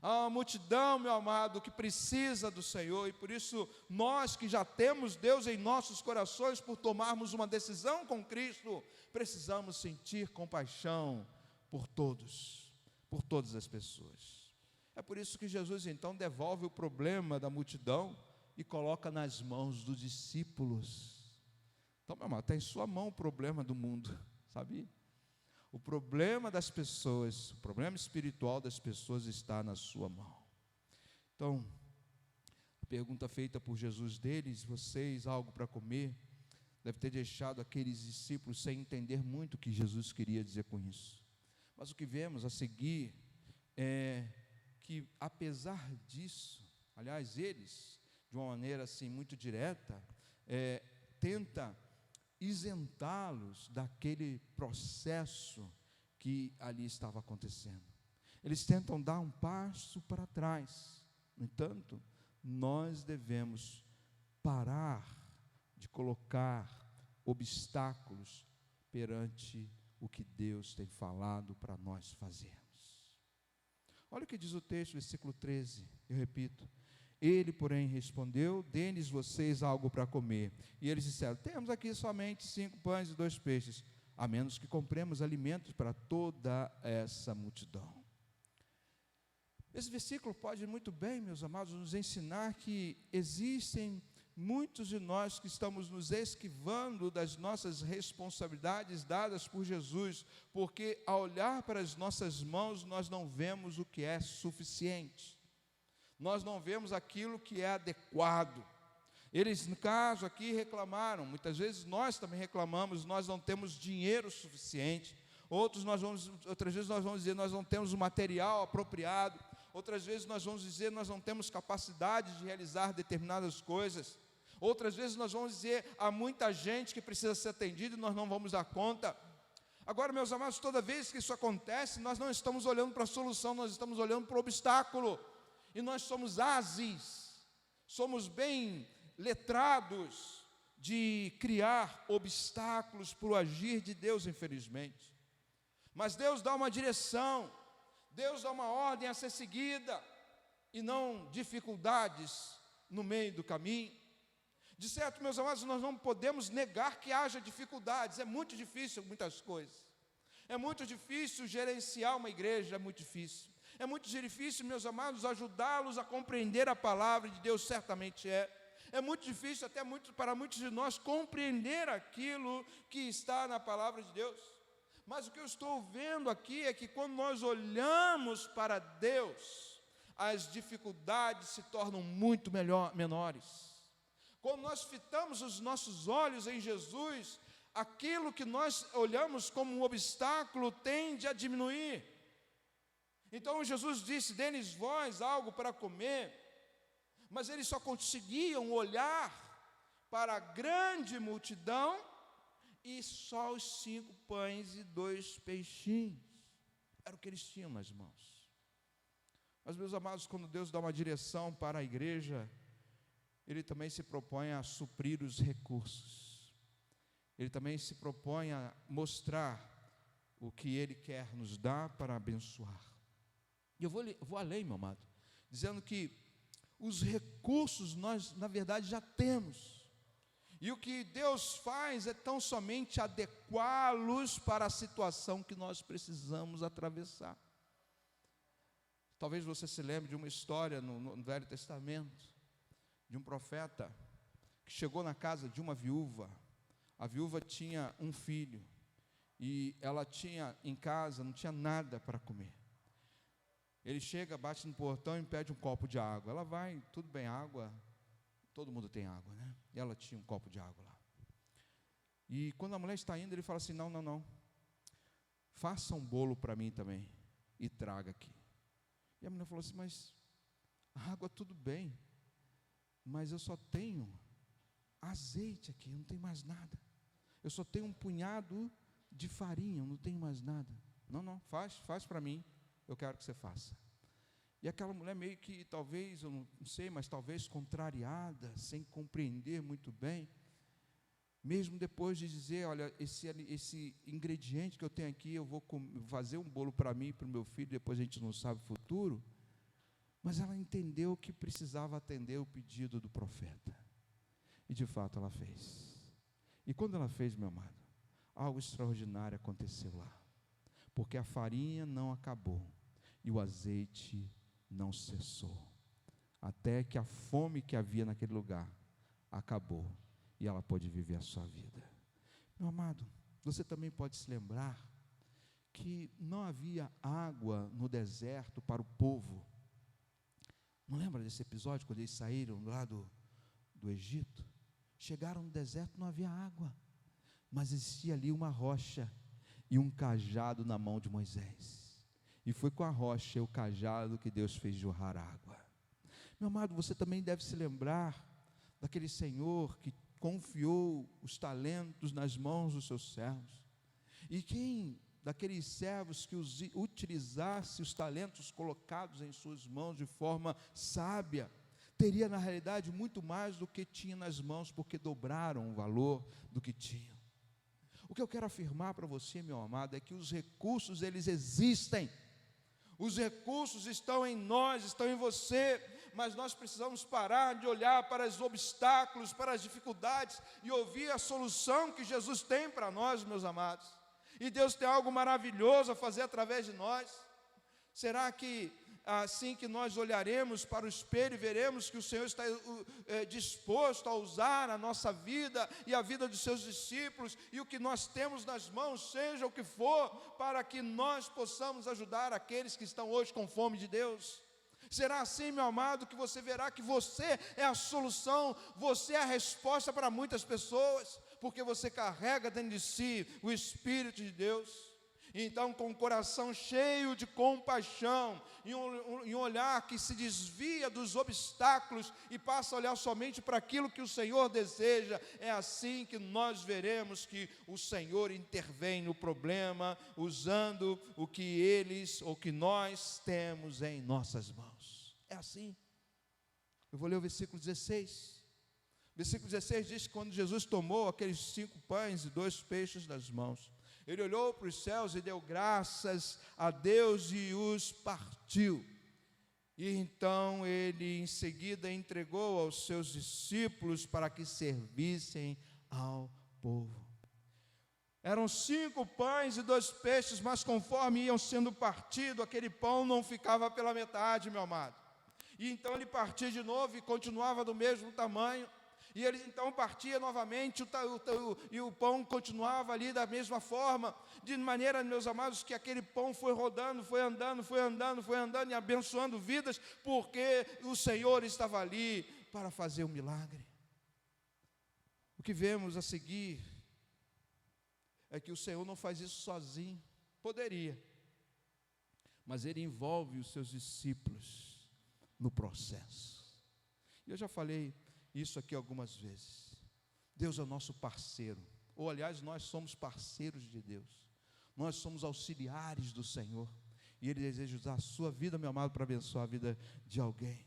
Há uma multidão, meu amado, que precisa do Senhor, e por isso nós que já temos Deus em nossos corações, por tomarmos uma decisão com Cristo, precisamos sentir compaixão por todos, por todas as pessoas. É por isso que Jesus então devolve o problema da multidão e coloca nas mãos dos discípulos. Então, meu amado, está em sua mão o problema do mundo, sabia? O problema das pessoas, o problema espiritual das pessoas está na sua mão. Então, a pergunta feita por Jesus deles, vocês, algo para comer, deve ter deixado aqueles discípulos sem entender muito o que Jesus queria dizer com isso. Mas o que vemos a seguir é que, apesar disso, aliás, eles, de uma maneira assim muito direta, tenta isentá-los daquele processo que ali estava acontecendo. Eles tentam dar um passo para trás. No entanto, nós devemos parar de colocar obstáculos perante o que Deus tem falado para nós fazermos. Olha o que diz o texto, versículo 13, eu repito. Ele, porém, respondeu: dê-lhes vocês algo para comer. E eles disseram: temos aqui somente 5 pães e 2 peixes, a menos que compremos alimentos para toda essa multidão. Esse versículo pode muito bem, meus amados, nos ensinar que existem muitos de nós que estamos nos esquivando das nossas responsabilidades dadas por Jesus, porque ao olhar para as nossas mãos, nós não vemos o que é suficiente, nós não vemos aquilo que é adequado. Eles, no caso aqui, reclamaram, muitas vezes nós também reclamamos, nós não temos dinheiro suficiente, outras vezes nós vamos dizer, nós não temos o material apropriado, outras vezes nós vamos dizer, nós não temos capacidade de realizar determinadas coisas, outras vezes nós vamos dizer, há muita gente que precisa ser atendida e nós não vamos dar conta. Agora, meus amados, toda vez que isso acontece, nós não estamos olhando para a solução, nós estamos olhando para o obstáculo, e nós somos ágeis, somos bem letrados de criar obstáculos para o agir de Deus, infelizmente. Mas Deus dá uma direção, Deus dá uma ordem a ser seguida, e não dificuldades no meio do caminho. De certo, meus amados, nós não podemos negar que haja dificuldades, é muito difícil muitas coisas, é muito difícil gerenciar uma igreja, é muito difícil, meus amados, ajudá-los a compreender a palavra de Deus, certamente é muito difícil, para muitos de nós, compreender aquilo que está na palavra de Deus. Mas o que eu estou vendo aqui é que quando nós olhamos para Deus, as dificuldades se tornam muito menores. Quando nós fitamos os nossos olhos em Jesus, aquilo que nós olhamos como um obstáculo tende a diminuir. Então Jesus disse: dê-lhes vós algo para comer, mas eles só conseguiam olhar para a grande multidão e só os 5 pães e 2 peixinhos, era o que eles tinham nas mãos. Mas, meus amados, quando Deus dá uma direção para a igreja, Ele também se propõe a suprir os recursos, Ele também se propõe a mostrar o que Ele quer nos dar para abençoar. E eu vou além, meu amado, dizendo que os recursos nós, na verdade, já temos. E o que Deus faz é tão somente adequá-los para a situação que nós precisamos atravessar. Talvez você se lembre de uma história no Velho Testamento, de um profeta que chegou na casa de uma viúva. A viúva tinha um filho, e ela tinha em casa, não tinha nada para comer. Ele chega, bate no portão e pede um copo de água. Ela vai, tudo bem, água, todo mundo tem água, né? E ela tinha um copo de água lá. E quando a mulher está indo, ele fala assim: não, faça um bolo para mim também e traga aqui. E a mulher falou assim: mas a água tudo bem, mas eu só tenho azeite aqui, eu não tenho mais nada. Eu só tenho um punhado de farinha, eu não tenho mais nada. Não, faz para mim, eu quero que você faça. E aquela mulher meio que, talvez, eu não sei, mas talvez contrariada, sem compreender muito bem, mesmo depois de dizer: olha, esse ingrediente que eu tenho aqui, eu vou fazer um bolo para mim e para o meu filho, depois a gente não sabe o futuro. Mas ela entendeu que precisava atender o pedido do profeta. E de fato ela fez. E quando ela fez, meu amado, algo extraordinário aconteceu lá. Porque a farinha não acabou e o azeite não cessou, até que a fome que havia naquele lugar acabou e ela pôde viver a sua vida. Meu amado, você também pode se lembrar que não havia água no deserto para o povo. Não lembra desse episódio, quando eles saíram lá do Egito? Chegaram no deserto, não havia água, mas existia ali uma rocha e um cajado na mão de Moisés. E foi com a rocha e o cajado que Deus fez jorrar água. Meu amado, você também deve se lembrar daquele Senhor que confiou os talentos nas mãos dos seus servos. E quem daqueles servos que utilizasse os talentos colocados em suas mãos de forma sábia, teria na realidade muito mais do que tinha nas mãos, porque dobraram o valor do que tinham. O que eu quero afirmar para você, meu amado, é que os recursos, eles existem. Os recursos estão em nós, estão em você, mas nós precisamos parar de olhar para os obstáculos, para as dificuldades e ouvir a solução que Jesus tem para nós, meus amados. E Deus tem algo maravilhoso a fazer através de nós. Será que assim que nós olharemos para o espelho e veremos que o Senhor está disposto a usar a nossa vida e a vida dos seus discípulos, e o que nós temos nas mãos, seja o que for, para que nós possamos ajudar aqueles que estão hoje com fome de Deus? Será assim, meu amado, que você verá que você é a solução, você é a resposta para muitas pessoas, porque você carrega dentro de si o Espírito de Deus. Então, com o coração cheio de compaixão e um olhar que se desvia dos obstáculos e passa a olhar somente para aquilo que o Senhor deseja, é assim que nós veremos que o Senhor intervém no problema, usando o que nós temos em nossas mãos. É assim. Eu vou ler o versículo 16. Versículo 16 diz que quando Jesus tomou aqueles 5 pães e 2 peixes das mãos, ele olhou para os céus e deu graças a Deus e os partiu. E então ele em seguida entregou aos seus discípulos para que servissem ao povo. Eram 5 pães e 2 peixes, mas conforme iam sendo partidos, aquele pão não ficava pela metade, meu amado. E então ele partia de novo e continuava do mesmo tamanho. E ele então partia novamente, e o pão continuava ali da mesma forma, de maneira, meus amados, que aquele pão foi rodando, foi andando e abençoando vidas, porque o Senhor estava ali para fazer um milagre. O que vemos a seguir é que o Senhor não faz isso sozinho. Poderia, mas Ele envolve os seus discípulos no processo. Eu já falei isso aqui algumas vezes. Deus é o nosso parceiro, ou aliás, nós somos parceiros de Deus, nós somos auxiliares do Senhor, e Ele deseja usar a sua vida, meu amado, para abençoar a vida de alguém.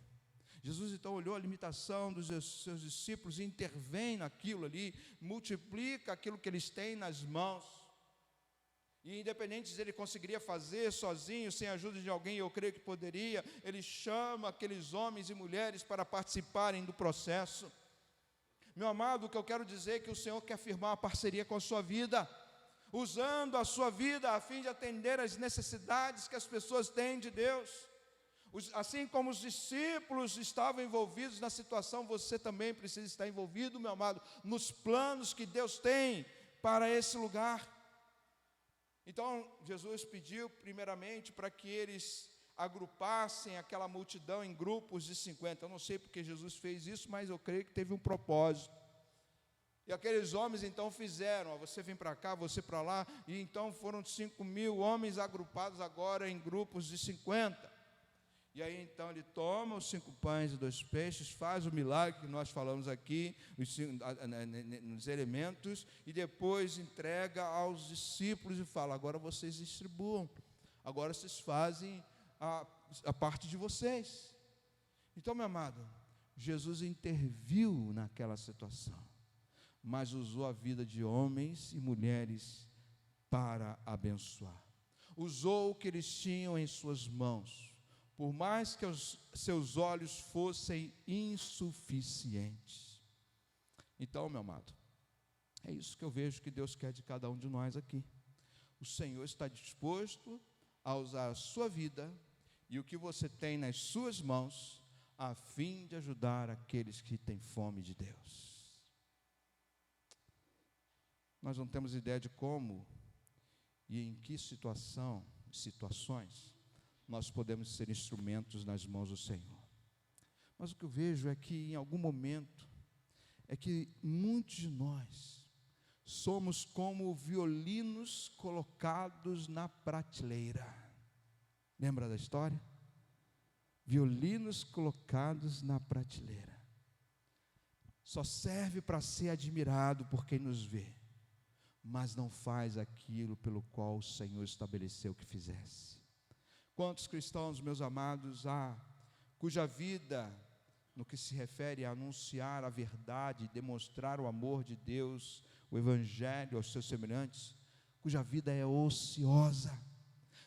Jesus então olhou a limitação dos seus discípulos e intervém naquilo ali, multiplica aquilo que eles têm nas mãos, e independente se ele conseguiria fazer sozinho, sem a ajuda de alguém, eu creio que poderia, ele chama aqueles homens e mulheres para participarem do processo. Meu amado, o que eu quero dizer é que o Senhor quer firmar uma parceria com a sua vida, usando a sua vida a fim de atender às necessidades que as pessoas têm de Deus. Assim como os discípulos estavam envolvidos na situação, você também precisa estar envolvido, meu amado, nos planos que Deus tem para esse lugar. Então, Jesus pediu primeiramente para que eles agrupassem aquela multidão em grupos de 50. Eu não sei porque Jesus fez isso, mas eu creio que teve um propósito. E aqueles homens então fizeram, você vem para cá, você para lá, e então foram 5.000 homens agrupados agora em grupos de 50. E aí então ele toma os 5 pães e 2 peixes, faz o milagre que nós falamos aqui, nos elementos, e depois entrega aos discípulos e fala: agora vocês distribuam, agora vocês fazem a parte de vocês. Então, meu amado, Jesus interviu naquela situação, mas usou a vida de homens e mulheres para abençoar. Usou o que eles tinham em suas mãos, por mais que os seus olhos fossem insuficientes. Então, meu amado, é isso que eu vejo que Deus quer de cada um de nós aqui. O Senhor está disposto a usar a sua vida e o que você tem nas suas mãos, a fim de ajudar aqueles que têm fome de Deus. Nós não temos ideia de como e em que situações, nós podemos ser instrumentos nas mãos do Senhor. Mas o que eu vejo é que em algum momento, é que muitos de nós somos como violinos colocados na prateleira. Lembra da história? Violinos colocados na prateleira. só serve para ser admirado por quem nos vê, mas não faz aquilo pelo qual o Senhor estabeleceu que fizesse. Quantos cristãos, meus amados, há cuja vida, no que se refere a anunciar a verdade, demonstrar o amor de Deus, o Evangelho aos seus semelhantes, cuja vida é ociosa.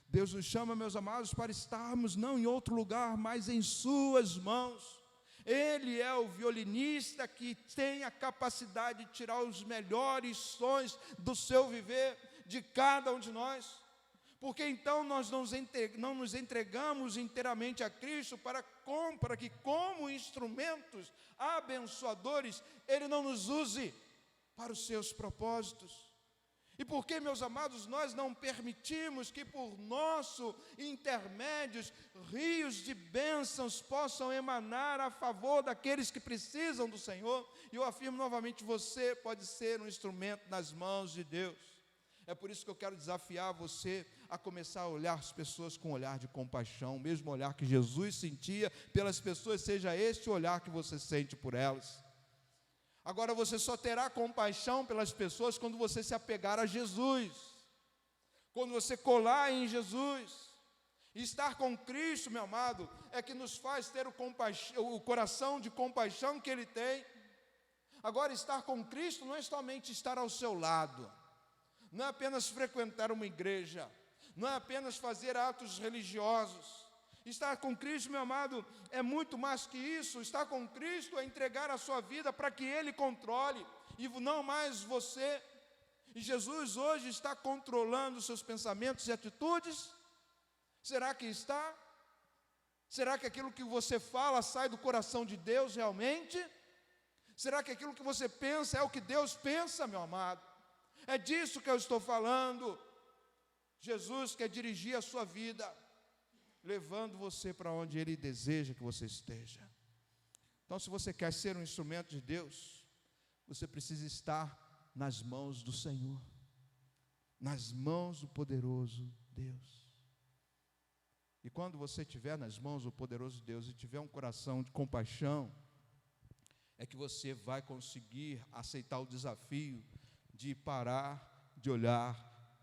Deus nos chama, meus amados, para estarmos não em outro lugar, mas em suas mãos. Ele é o violinista que tem a capacidade de tirar os melhores sons do seu viver, de cada um de nós. Porque então nós não nos entregamos inteiramente a Cristo para que como instrumentos abençoadores, Ele não nos use para os seus propósitos. E porque, meus amados, nós não permitimos que por nosso intermédios rios de bênçãos possam emanar a favor daqueles que precisam do Senhor. E eu afirmo novamente, você pode ser um instrumento nas mãos de Deus. É por isso que eu quero desafiar você a começar a olhar as pessoas com um olhar de compaixão, o mesmo olhar que Jesus sentia pelas pessoas, seja este o olhar que você sente por elas. Agora, você só terá compaixão pelas pessoas quando você se apegar a Jesus, quando você colar em Jesus. E estar com Cristo, meu amado, é que nos faz ter o coração de compaixão que Ele tem. Agora, estar com Cristo não é somente estar ao seu lado, não é apenas frequentar uma igreja, não é apenas fazer atos religiosos. Estar com Cristo, meu amado, é muito mais que isso. Estar com Cristo é entregar a sua vida para que Ele controle, e não mais você. E Jesus hoje está controlando os seus pensamentos e atitudes? Será que está? Será que aquilo que você fala sai do coração de Deus realmente? Será que aquilo que você pensa é o que Deus pensa, meu amado? É disso que eu estou falando. Jesus quer dirigir a sua vida, levando você para onde Ele deseja que você esteja. Então, se você quer ser um instrumento de Deus, você precisa estar nas mãos do Senhor, nas mãos do poderoso Deus. E quando você estiver nas mãos do poderoso Deus e tiver um coração de compaixão, é que você vai conseguir aceitar o desafio de parar de olhar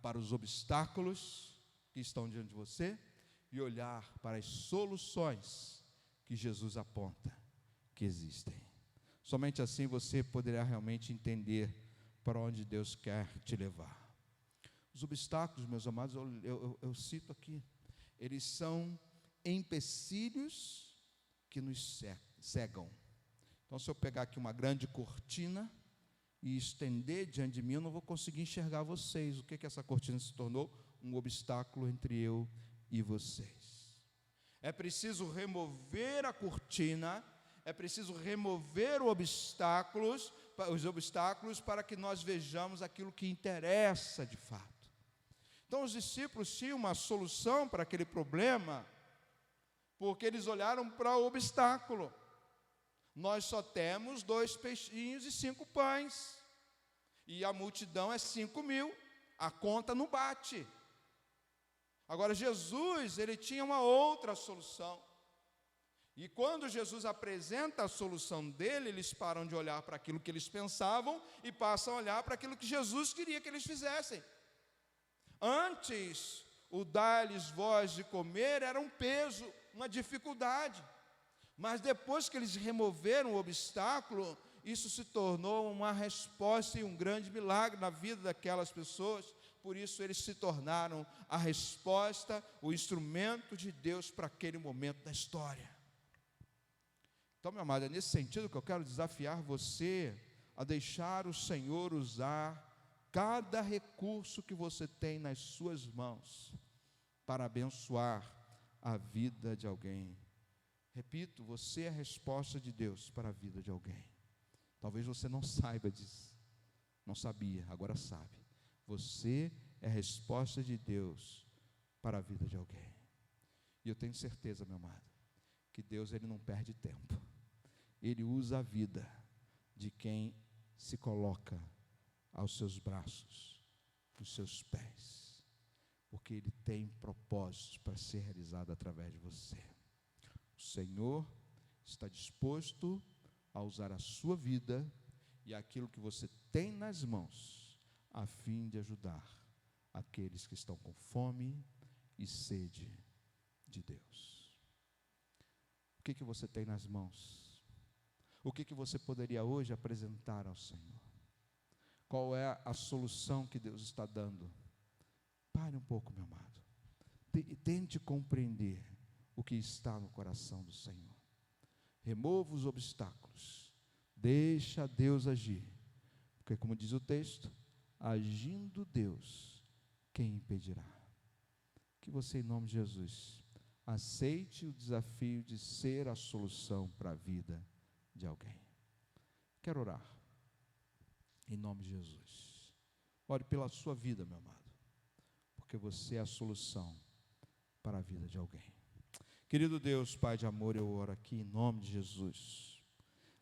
para os obstáculos que estão diante de você e olhar para as soluções que Jesus aponta que existem. Somente assim você poderá realmente entender para onde Deus quer te levar. Os obstáculos, meus amados, eu cito aqui, eles são empecilhos que nos cegam. Então, se eu pegar aqui uma grande cortina e estender diante de mim, eu não vou conseguir enxergar vocês. O que essa cortina se tornou? Um obstáculo entre eu e vocês. É preciso remover a cortina, é preciso remover os obstáculos para que nós vejamos aquilo que interessa de fato. Então os discípulos tinham uma solução para aquele problema, porque eles olharam para o obstáculo. Nós só temos 2 peixinhos e 5 pães, e a multidão é 5.000, a conta não bate. Agora Jesus, ele tinha uma outra solução, e quando Jesus apresenta a solução dele, eles param de olhar para aquilo que eles pensavam e passam a olhar para aquilo que Jesus queria que eles fizessem. Antes, o dar-lhes voz de comer era um peso, uma dificuldade, mas depois que eles removeram o obstáculo, isso se tornou uma resposta e um grande milagre na vida daquelas pessoas. Por isso eles se tornaram a resposta, o instrumento de Deus para aquele momento da história. Então, meu amado, é nesse sentido que eu quero desafiar você a deixar o Senhor usar cada recurso que você tem nas suas mãos para abençoar a vida de alguém. Repito, você é a resposta de Deus para a vida de alguém. Talvez você não saiba disso, não sabia, agora sabe. Você é a resposta de Deus para a vida de alguém. E eu tenho certeza, meu amado, que Deus, ele não perde tempo. Ele usa a vida de quem se coloca aos seus braços, nos seus pés, porque Ele tem propósitos para ser realizado através de você. O Senhor está disposto a usar a sua vida e aquilo que você tem nas mãos, a fim de ajudar aqueles que estão com fome e sede de Deus. O que você tem nas mãos? O que você poderia hoje apresentar ao Senhor? Qual é a solução que Deus está dando? Pare um pouco, meu amado. Tente compreender o que está no coração do Senhor. Remova os obstáculos. Deixa Deus agir. Porque, como diz o texto, agindo Deus, quem impedirá? Que você, em nome de Jesus, aceite o desafio de ser a solução para a vida de alguém. Quero orar. Em nome de Jesus. Ore pela sua vida, meu amado. Porque você é a solução para a vida de alguém. Querido Deus, Pai de amor, eu oro aqui em nome de Jesus,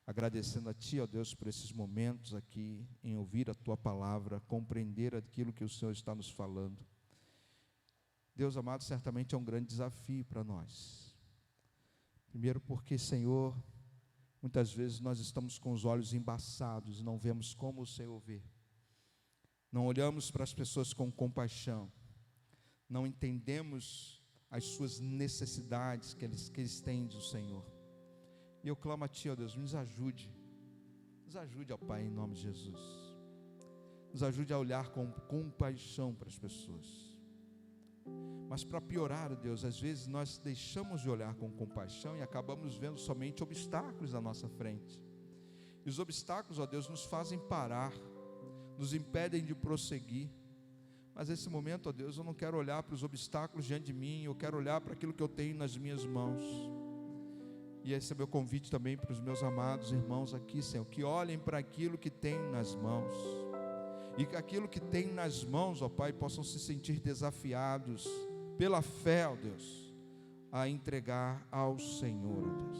agradecendo a Ti, ó Deus, por esses momentos aqui, em ouvir a Tua palavra, compreender aquilo que o Senhor está nos falando. Deus amado, certamente é um grande desafio para nós. Primeiro porque, Senhor, muitas vezes nós estamos com os olhos embaçados e não vemos como o Senhor vê. Não olhamos para as pessoas com compaixão, não entendemos as suas necessidades que eles têm do Senhor. E eu clamo a Ti, ó Deus, nos ajude, ó Pai, em nome de Jesus. Nos ajude a olhar com compaixão para as pessoas. Mas para piorar, ó Deus, às vezes nós deixamos de olhar com compaixão e acabamos vendo somente obstáculos na nossa frente. E os obstáculos, ó Deus, nos fazem parar, nos impedem de prosseguir. Mas nesse momento, ó Deus, eu não quero olhar para os obstáculos diante de mim, eu quero olhar para aquilo que eu tenho nas minhas mãos. E esse é meu convite também para os meus amados irmãos aqui, Senhor, que olhem para aquilo que tem nas mãos. E que aquilo que tem nas mãos, ó Pai, possam se sentir desafiados pela fé, ó Deus, a entregar ao Senhor, ó Deus,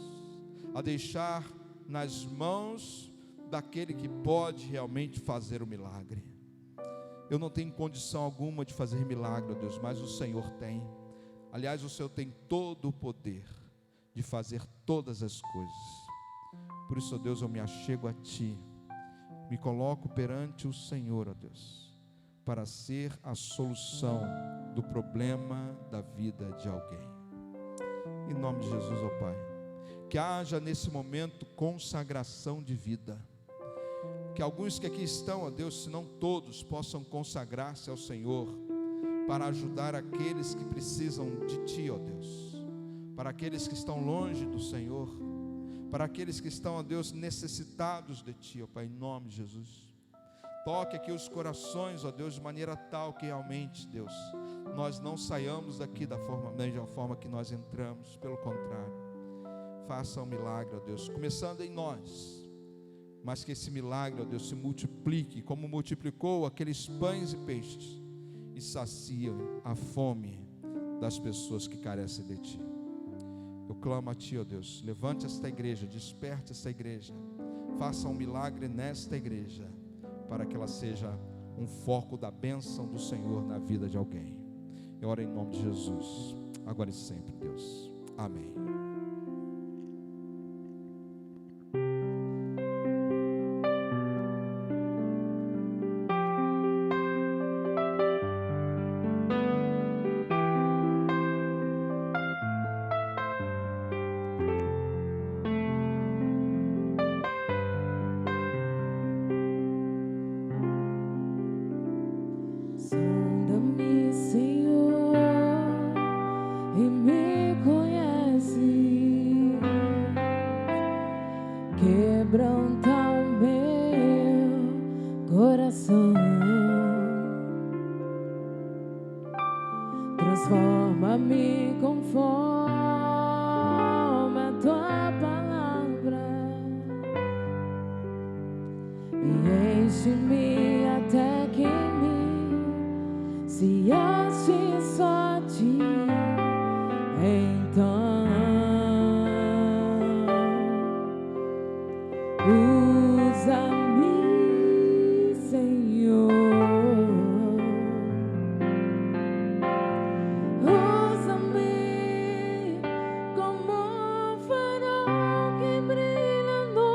a deixar nas mãos daquele que pode realmente fazer o milagre. Eu não tenho condição alguma de fazer milagre, ó Deus, mas o Senhor tem. Aliás, o Senhor tem todo o poder de fazer todas as coisas. Por isso, ó Deus, eu me achego a Ti, me coloco perante o Senhor, ó Deus, para ser a solução do problema da vida de alguém. Em nome de Jesus, ó Pai, que haja nesse momento consagração de vida. Que alguns que aqui estão, ó Deus, se não todos, possam consagrar-se ao Senhor para ajudar aqueles que precisam de Ti, ó Deus, para aqueles que estão longe do Senhor, para aqueles que estão, ó Deus, necessitados de Ti, ó Pai, em nome de Jesus. Toque aqui os corações, ó Deus, de maneira tal que realmente, Deus, nós não saiamos daqui da mesma forma que nós entramos. Pelo contrário, faça um milagre, ó Deus, começando em nós, mas que esse milagre, ó Deus, se multiplique, como multiplicou aqueles pães e peixes, e sacia a fome das pessoas que carecem de Ti. Eu clamo a Ti, ó Deus, levante esta igreja, desperte esta igreja, faça um milagre nesta igreja, para que ela seja um foco da bênção do Senhor na vida de alguém. Eu oro em nome de Jesus, agora e sempre, Deus. Amém. Sonda-me, Senhor, e me conhece. Quebranta o meu coração. Transforma-me conforme a Tua palavra e enche-me até que se ache só Ti, então usa-me, Senhor, usa-me como um farol que brilha no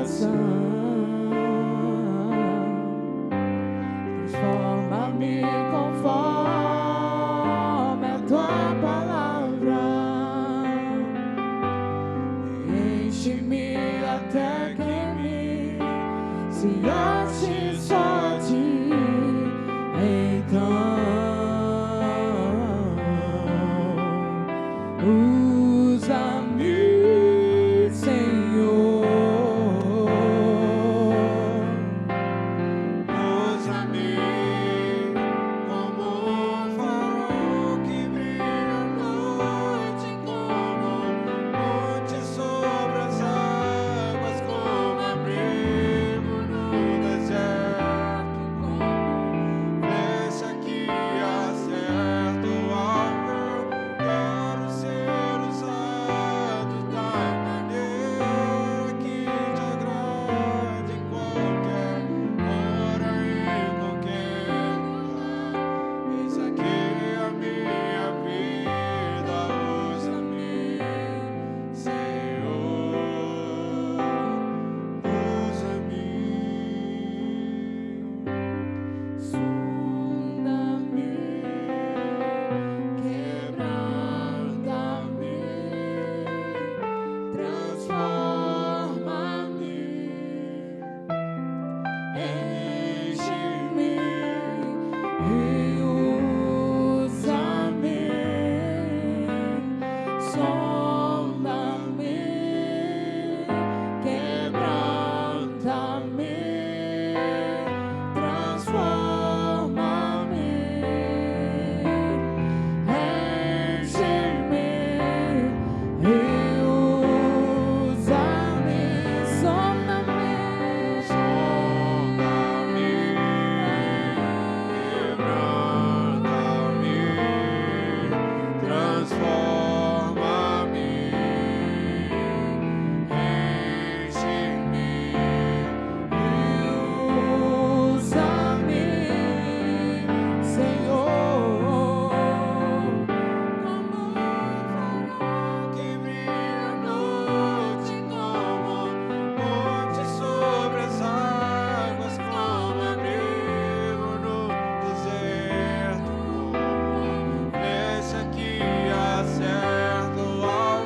coração. Transforma-me conforme a tua palavra. Enche-me até que me se ache só a ti. Então usa-me, Senhor. Usa-me como um farol que brilha à noite, como ponte sobre as águas, como abrigo no deserto, como flecha que acerta o alvo. Quero ser usado da maneira que te agrade em qualquer hora, em qualquer lugar. Eis aqui a minha vida, usa-me, Senhor, usa-me. Sonda-me, quebranta-me, transforma-me, enche-me e usa-me. Sonda-me, quebranta-me, transforma-me, enche-me e usa-me. Sonda-me, Sonda-me, quebranta-me, transforma-me, enche-me e usa-me, Senhor, como um farol que brilha à noite, como ponte sobre as águas, como abrigo no deserto, como flecha que acerta o alvo.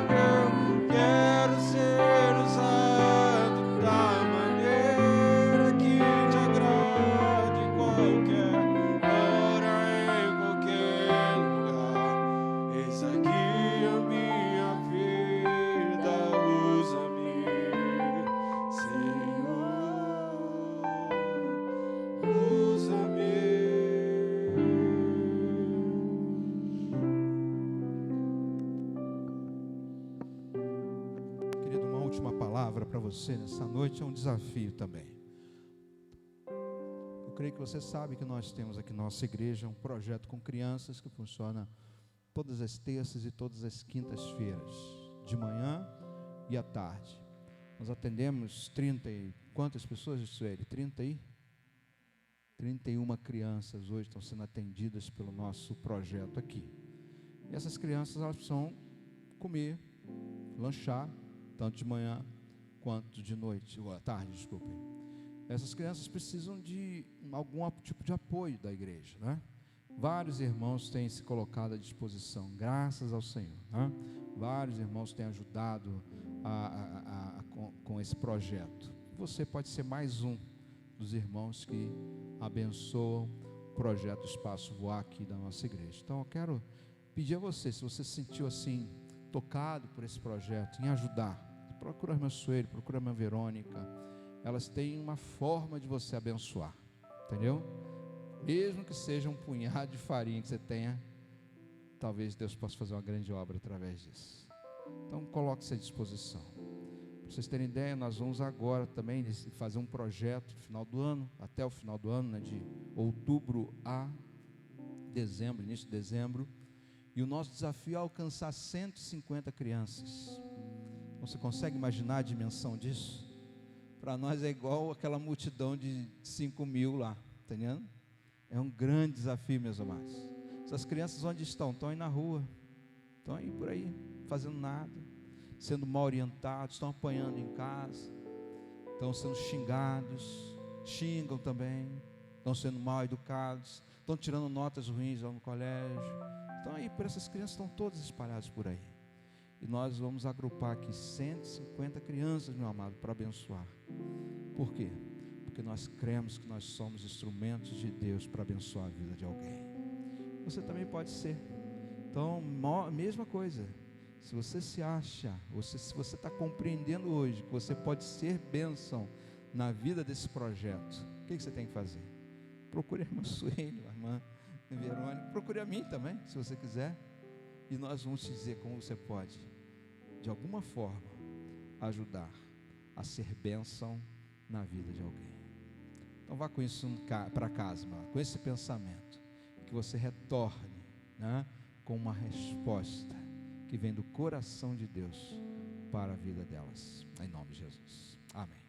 Quero ser usado da maneira que te agrade em qualquer hora, em qualquer lugar. Eis aqui a minha vida, usa-me, Senhor, usa-me. Querido, uma última palavra para você nessa noite, é um desafio também. Eu creio que você sabe que nós temos aqui na nossa igreja um projeto com crianças que funciona todas as terças e todas as quintas-feiras, de manhã e à tarde. Nós atendemos 30 e quantas pessoas, Sueli? 31 crianças hoje estão sendo atendidas pelo nosso projeto aqui. E essas crianças, elas precisam comer, lanchar, tanto de manhã quanto de noite, ou à tarde, desculpem. Essas crianças precisam de algum tipo de apoio da igreja, né? Vários irmãos têm se colocado à disposição, graças ao Senhor, né? Vários irmãos têm ajudado com esse projeto. Você pode ser mais um dos irmãos que abençoam o projeto Espaço Voar aqui da nossa igreja. Então eu quero pedir a você, se você se sentiu assim, tocado por esse projeto, em ajudar, procura a irmã Sueli, procura a irmã Verônica. Elas têm uma forma de você abençoar, entendeu? Mesmo que seja um punhado de farinha que você tenha, talvez Deus possa fazer uma grande obra através disso. Então coloque-se à disposição. Para vocês terem ideia, nós vamos agora também fazer um projeto no final do ano, até o final do ano, né, de outubro a dezembro, início de dezembro. E o nosso desafio é alcançar 150 crianças. Você consegue imaginar a dimensão disso? Para nós é igual aquela multidão de 5.000 lá, entendendo? É um grande desafio, meus amados. Essas crianças onde estão? Estão aí na rua, estão aí por aí, fazendo nada, sendo mal orientados, estão apanhando em casa. estão sendo xingados, xingam também, estão sendo mal educados, estão tirando notas ruins lá no colégio. Então aí, por essas crianças estão todas espalhadas por aí. E nós vamos agrupar aqui 150 crianças, meu amado, para abençoar. Por quê? Porque nós cremos que nós somos instrumentos de Deus para abençoar a vida de alguém. Você também pode ser. Então, mesma coisa. Se você se acha, se você está compreendendo hoje que você pode ser bênção na vida desse projeto, o que você tem que fazer? Procure a irmã Sueli, a irmã Verônica, procure a mim também, se você quiser, e nós vamos te dizer como você pode, de alguma forma, ajudar a ser bênção na vida de alguém. Então vá com isso para casa, com esse pensamento, que você retorne, né, com uma resposta que vem do coração de Deus para a vida delas, em nome de Jesus, amém.